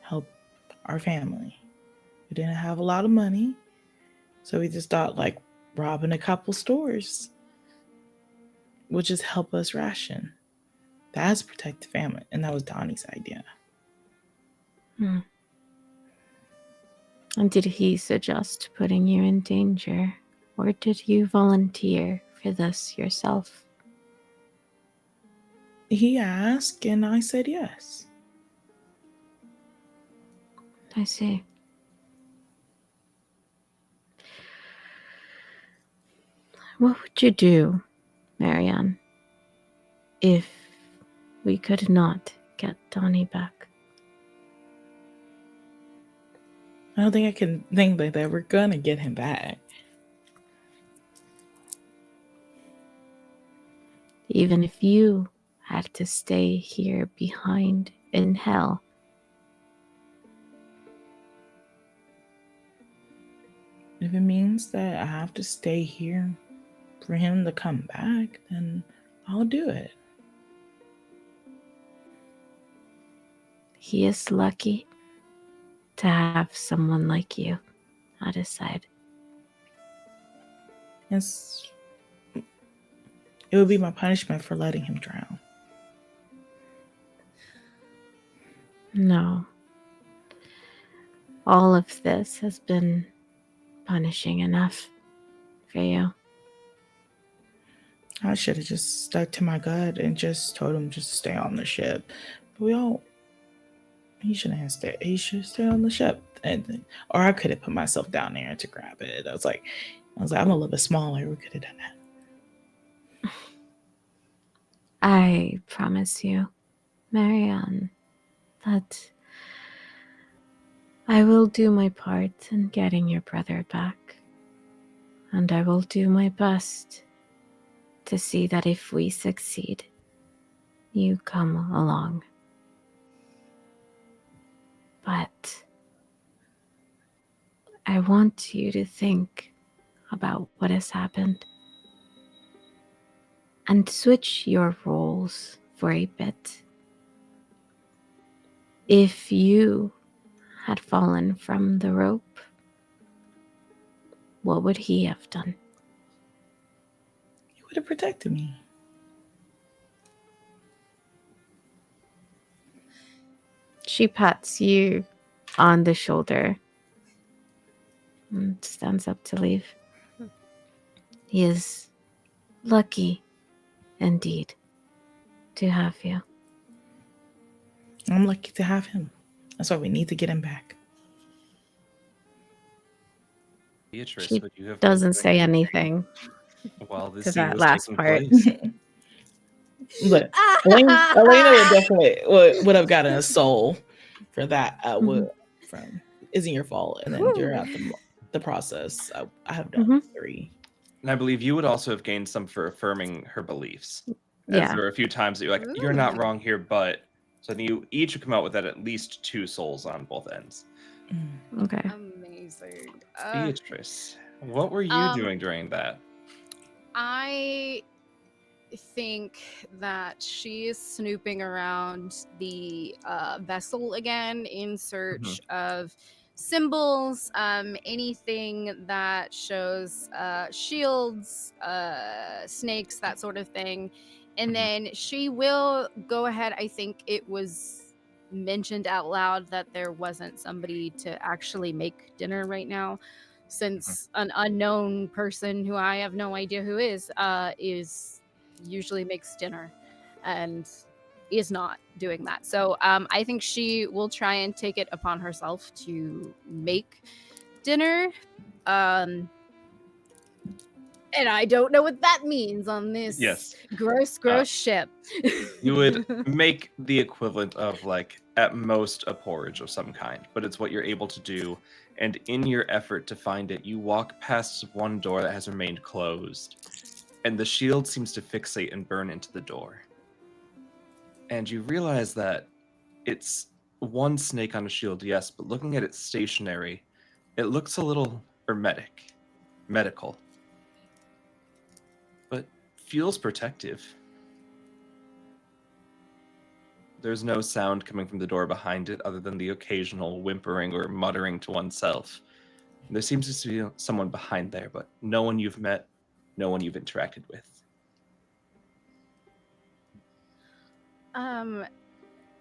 help our family. We didn't have a lot of money, so we just thought like robbing a couple stores would just help us ration. That's protect the family, and that was Donnie's idea. And did he suggest putting you in danger, or did you volunteer for this yourself? He asked, and I said yes. I see. What would you do, Marianne, if we could not get Donnie back? I don't think I can think like that. We're gonna get him back. Even if you had to stay here behind in hell. If it means that I have to stay here for him to come back, then I'll do it. He is lucky to have someone like you at his side. Yes, it would be my punishment for letting him drown. No. All of this has been punishing enough for you. I should have just stuck to my gut and just told him just to stay on the ship. But he shouldn't have stayed. He should stay on the ship. Or I could have put myself down there to grab it. I was like, I'm a little bit smaller. We could have done that. I promise you, Marianne, that I will do my part in getting your brother back. And I will do my best to see that if we succeed, you come along. But I want you to think about what has happened and switch your roles for a bit. If you had fallen from the rope, what would he have done? He would have protected me. She pats you on the shoulder and stands up to leave. He is lucky indeed to have you. I'm lucky to have him. That's why we need to get him back. Beatrice, She would you have doesn't say anything while this to scene that was last taking part. place? But Elena would definitely would have gotten a soul for that. from isn't your fault, and then throughout the process, I have done Mhm. 3. And I believe you would also have gained some for affirming her beliefs. As Yeah. there were a few times that you're like, you're not Ooh. wrong here, but so then you each would come out with at least 2 souls on both ends. Okay. Amazing. Beatrice, what were you doing during that? I think that she is snooping around the vessel again in search of symbols, anything that shows shields, snakes, that sort of thing. And then she will go ahead. I think it was mentioned out loud that there wasn't somebody to actually make dinner right now, since an unknown person who I have no idea who is usually makes dinner and is not doing that. So I think she will try and take it upon herself to make dinner. And I don't know what that means on this gross ship. You would make the equivalent of, like, at most a porridge of some kind, but it's what you're able to do. And in your effort to find it, you walk past one door that has remained closed, and the shield seems to fixate and burn into the door. And you realize that it's one snake on a shield, yes, but looking at it stationary, it looks a little medical, but feels protective. There's no sound coming from the door behind it other than the occasional whimpering or muttering to oneself. There seems to be someone behind there, but no one you've met, no one you've interacted with.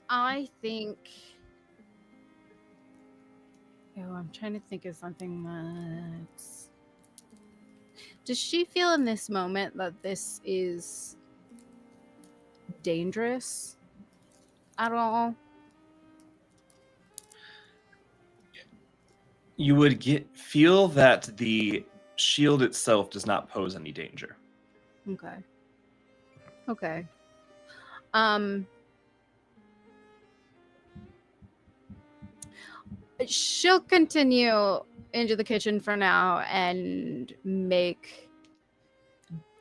I think. Oh, I'm trying to think of something that's. Does she feel in this moment that this is dangerous at all? You would feel that the shield itself does not pose any danger. Okay. She'll continue into the kitchen for now and make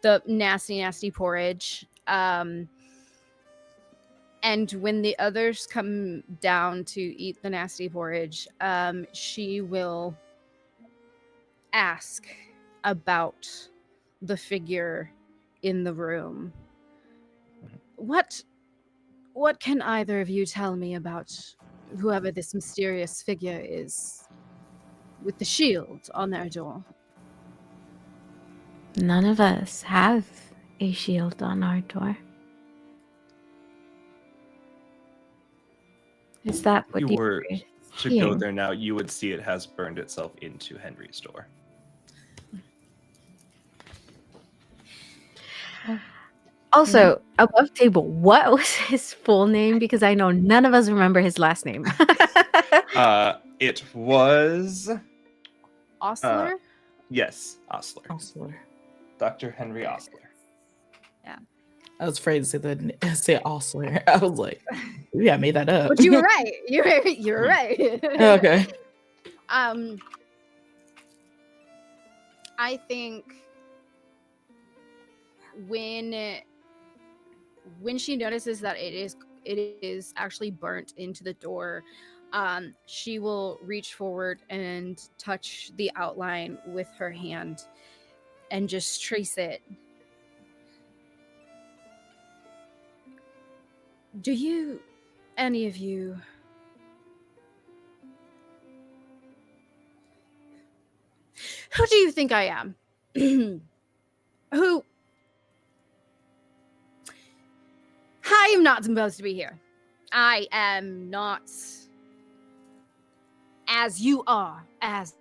the nasty porridge. And when the others come down to eat the nasty porridge, she will ask about the figure in the room. What can either of you tell me about whoever this mysterious figure is with the shield on their door? None of us have a shield on our door. Is that what If you were to go hearing? there now, you would see it has burned itself into Henry's door. Also, above table, what was his full name? Because I know none of us remember his last name. It was... Osler? Yes, Osler. Osler. Dr. Henry Osler. I was afraid to say Osler. I was like, yeah, I made that up. But you were right. You were right. Okay. I think when she notices that it is actually burnt into the door, she will reach forward and touch the outline with her hand and just trace it. Do you, any of you, who do you think I am? Who? I am not supposed to be here. I am not as you are, as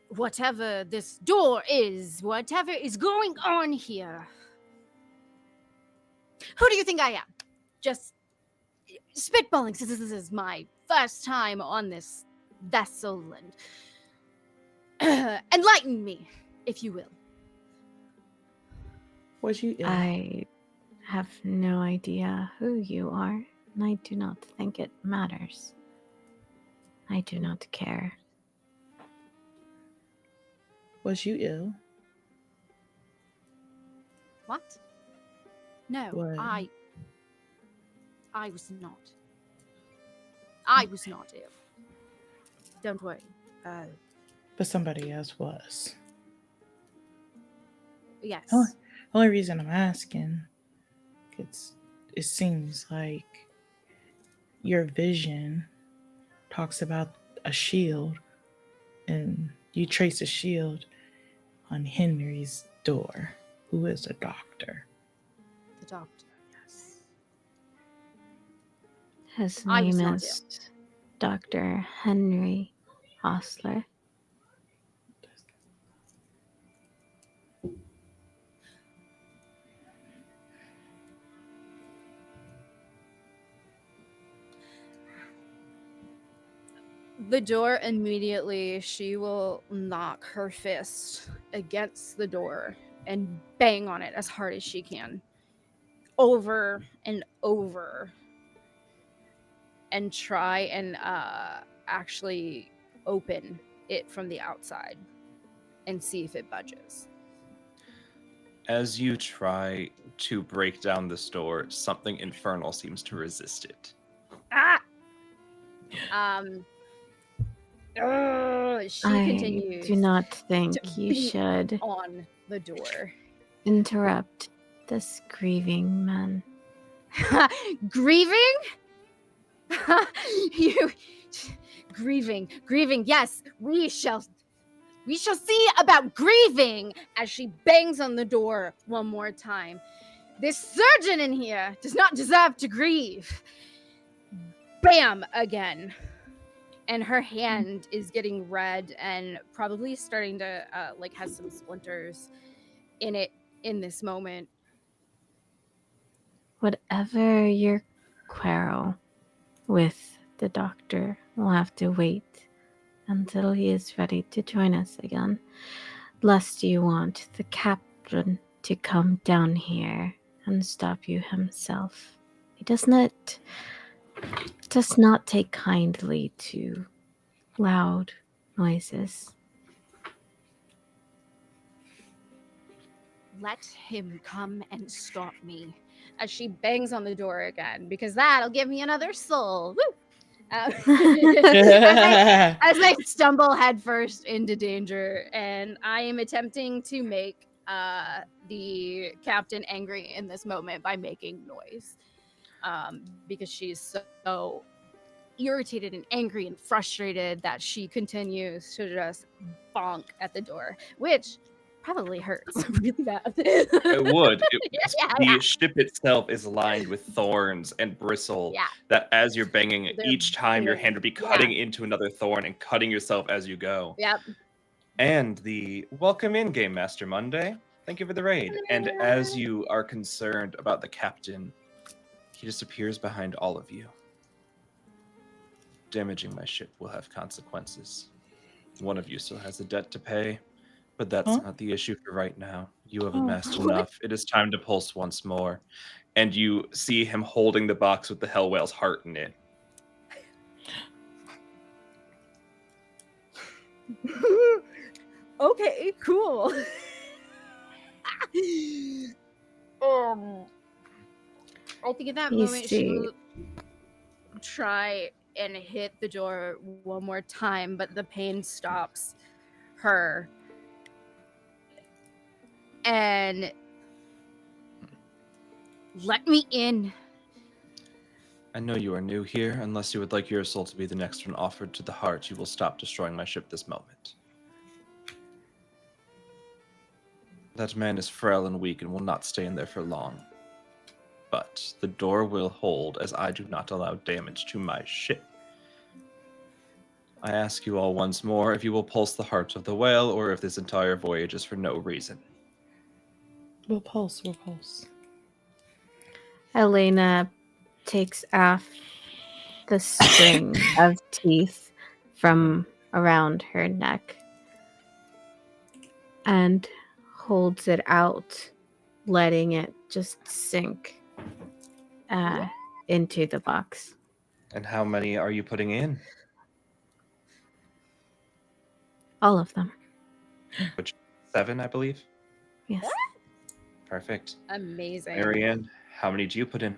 whatever this door is, whatever is going on here. Who do you think I am? Just spitballing, since this is my first time on this vessel, and enlighten me, if you will. Was you ill? I have no idea who you are, and I do not think it matters. I do not care. Was you ill? What? No, What? I was not. I was not ill. Don't worry. But somebody else was. Yes. Only reason I'm asking, it seems like your vision talks about a shield, and you trace a shield on Henry's door, who is a doctor. The doctor, yes. His I was name not is Dr. Henry Hostler. The door immediately, she will knock her fist against the door and bang on it as hard as she can. Over and over. And try and actually open it from the outside and see if it budges. As you try to break down this door, something infernal seems to resist it. Ah! She I continues do not think to you beat should on the door. interrupt this grieving man. Grieving? You grieving. Yes, we shall see about grieving. As she bangs on the door one more time. This surgeon in here does not deserve to grieve. Bam again. And her hand is getting red and probably starting to has some splinters in it in this moment. Whatever your quarrel with the doctor, will have to wait until he is ready to join us again, lest you want the captain to come down here and stop you himself. He does not take kindly to loud noises. Let him come and stop me. As she bangs on the door again, because that'll give me another soul. Woo! As I stumble headfirst into danger, and I am attempting to make the captain angry in this moment by making noise, because she's so irritated and angry and frustrated that she continues to just bonk at the door, which probably hurts really bad. It would. Yeah. The ship itself is lined with thorns and bristle Yeah. that as you're banging it, They're each time your hand would be yeah. cutting into another thorn and cutting yourself as you go. Yep. And the welcome in, Game Master Monday. Thank you for the raid. And as you are concerned about the captain, he disappears behind all of you. Damaging my ship will have consequences. One of you still has a debt to pay, but that's not the issue for right now. You have amassed enough. It is time to pulse once more. And you see him holding the box with the Hellwhale's heart in it. Okay, cool. I think at that moment she will try and hit the door one more time, but the pain stops her. And let me in. I know you are new here. Unless you would like your soul to be the next one offered to the heart, you will stop destroying my ship this moment. That man is frail and weak and will not stay in there for long. But the door will hold, as I do not allow damage to my ship. I ask you all once more if you will pulse the heart of the whale, or if this entire voyage is for no reason. We'll pulse. Elena takes off the string of teeth from around her neck and holds it out, letting it just sink into the box. And how many are you putting in? All of them. Which 7, I believe. Yes. Perfect. Amazing. Marianne, how many do you put in?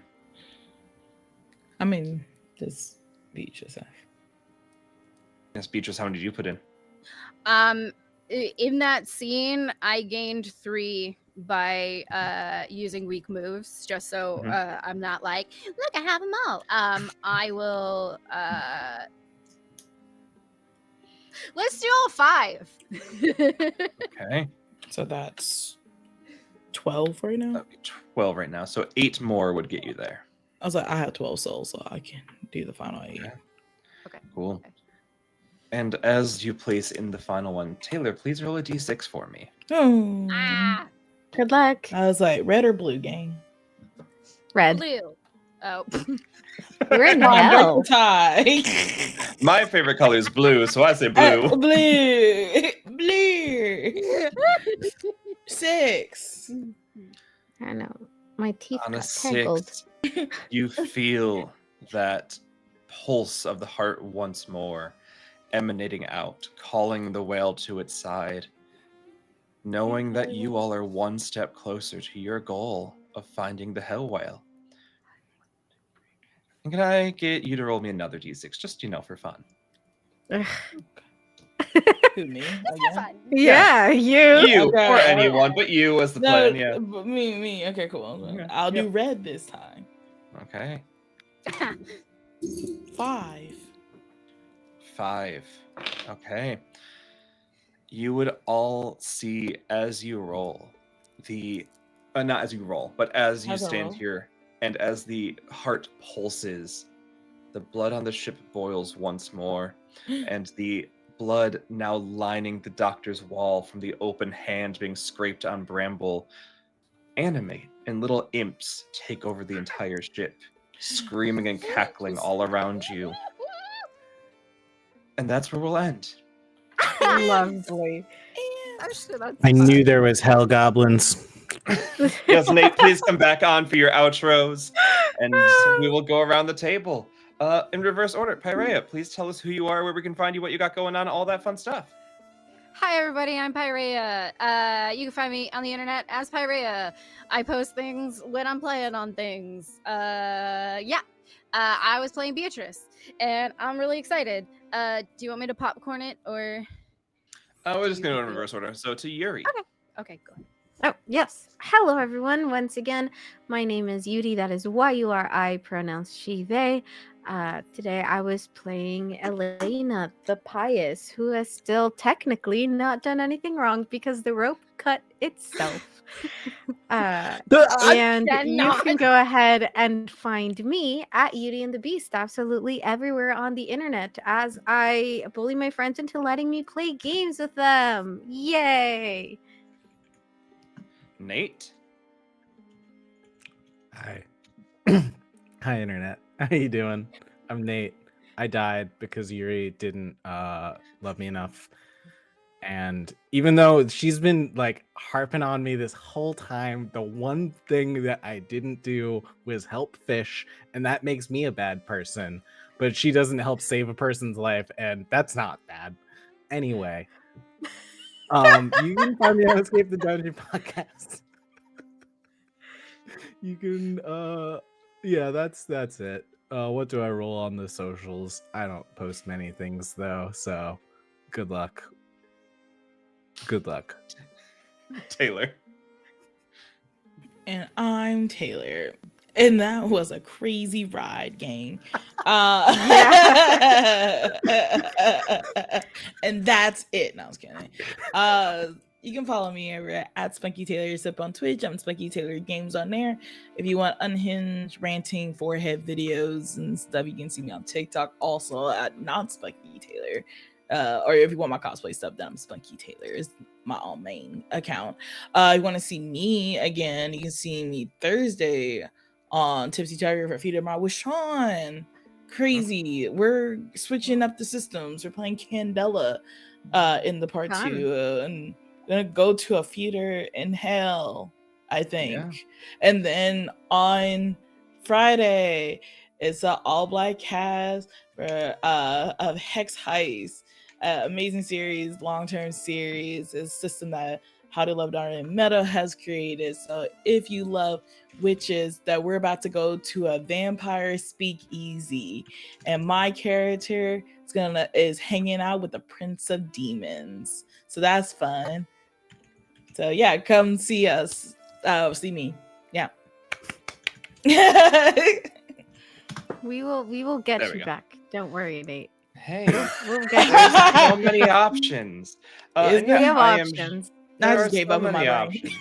I mean, this Beatrice have. Yes, Beatrice, how many did you put in? In that scene, I gained 3 by using weak moves, just so I'm not like, look, I have them all. I will let's do all 5. Okay. So that's 12 right now. That'd be 12 right now. So 8 more would get you there. I was like, I have 12 souls, so I can do the final 8. Okay. Cool. Okay. And as you place in the final one, Taylor, please roll a d6 for me. Oh. Ah, Good luck. I was like, red or blue, gang? Red. blue. Oh. We're in Come on, break hell. the tie. My favorite color is blue, so I say blue. Blue. Blue. 6. I know. My teeth On a got tangled. 6, you feel that pulse of the heart once more emanating out, calling the whale to its side, knowing that you all are one step closer to your goal of finding the hell whale. And can I get you to roll me another d6, just, for fun? Ugh. Who, me? That's Again? fun. Yeah, you. You, Okay, or okay. anyone, but you as the No, plan, yeah. but me. Okay, cool. Okay, I'll yeah. do red this time. Okay. 5. 5. Okay. You would all see as you roll not as you roll, but as you As I stand roll? here and as the heart pulses, the blood on the ship boils once more, and the blood now lining the doctor's wall from the open hand being scraped on bramble animate, and little imps take over the entire ship, screaming and cackling all around you. And that's where we'll end. Lovely. Actually, that's I fun. knew there was hell goblins. Yes, Nate, please come back on for your outros, and we will go around the table. In reverse order, Pyrea, please tell us who you are, where we can find you, what you got going on, all that fun stuff. Hi everybody, I'm Pyrea. You can find me on the internet as Pyrea. I post things when I'm playing on things. I was playing Beatrice, and I'm really excited. Do you want me to popcorn it or? We're just going to go in reverse order. So to Yuri. Okay, go ahead. Oh, yes. Hello, everyone. Once again, my name is Yuri. That is Y-U-R-I, pronounced she, they. Today, I was playing Elena, the pious, who has still technically not done anything wrong because the rope cut itself. And you can go ahead and find me at Yuri and the Beast absolutely everywhere on the internet as I bully my friends into letting me play games with them. Yay! Nate. Hi. Hi, internet. How you doing? I'm Nate. I died because Yuri didn't love me enough. And even though she's been like harping on me this whole time, the one thing that I didn't do was help fish, and that makes me a bad person. But she doesn't help save a person's life, and that's not bad. Anyway, you can find me on Escape the Dungeon podcast. You can yeah, that's it. What do I roll on the socials? I don't post many things though, so good luck. Good luck. Taylor. And I'm Taylor. And that was a crazy ride, gang. And that's it. No, I was kidding. You can follow me over at Spunky Taylor Sip on Twitch. I'm Spunky Taylor Games on there. If you want unhinged, ranting, forehead videos and stuff, you can see me on TikTok also at Not Spunky Taylor. Or if you want my cosplay stuff, then I'm Spunky Taylor is my own main account. You want to see me again, you can see me Thursday on Tipsy Tiger for Feed My with Sean. Crazy. We're switching up the systems. We're playing Candela in the part 2 and gonna go to a theater in hell, I think. Yeah. And then on Friday it's an all black cast for of Hex Heist. amazing series, long-term series. It's a system that How to Love Darn and Meta has created. So if you love witches, that we're about to go to a vampire speakeasy, and my character is hanging out with the Prince of Demons. So that's fun. So yeah, come see us. See me. Yeah. We will get There we you go. back. Don't worry, Nate. Hey, We'll get there's so many options. Is And we yeah, have I am. options. I There just are gave so up on my many brain. options.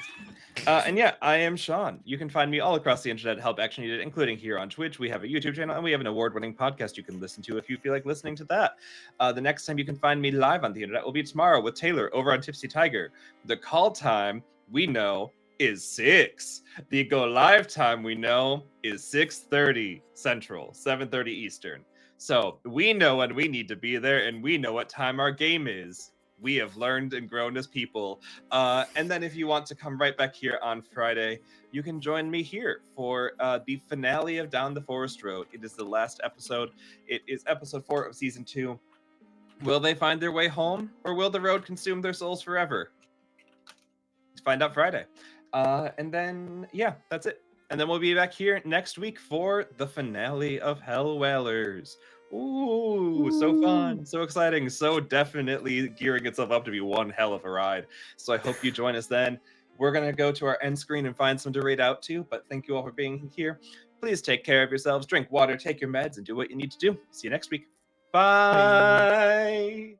And yeah, I am Sean. You can find me all across the internet, help action needed, including here on Twitch. We have a YouTube channel and we have an award-winning podcast you can listen to if you feel like listening to that. The next time you can find me live on the internet will be tomorrow with Taylor over on Tipsy Tiger. The call time we know is 6. The go live time we know is 6:30 Central, 7:30 Eastern. So we know when we need to be there and we know what time our game is. We have learned and grown as people. And then if you want to come right back here on Friday, you can join me here for the finale of Down the Forest Road. It is the last episode. It is episode 4 of season 2. Will they find their way home, or will the road consume their souls forever? Find out Friday. And then, yeah, that's it. And then we'll be back here next week for the finale of Hellwhalers. Ooh, so fun, so exciting, so definitely gearing itself up to be one hell of a ride. So I hope you join us then. We're going to go to our end screen and find some to raid out to, but thank you all for being here. Please take care of yourselves, drink water, take your meds, and do what you need to do. See you next week. Bye.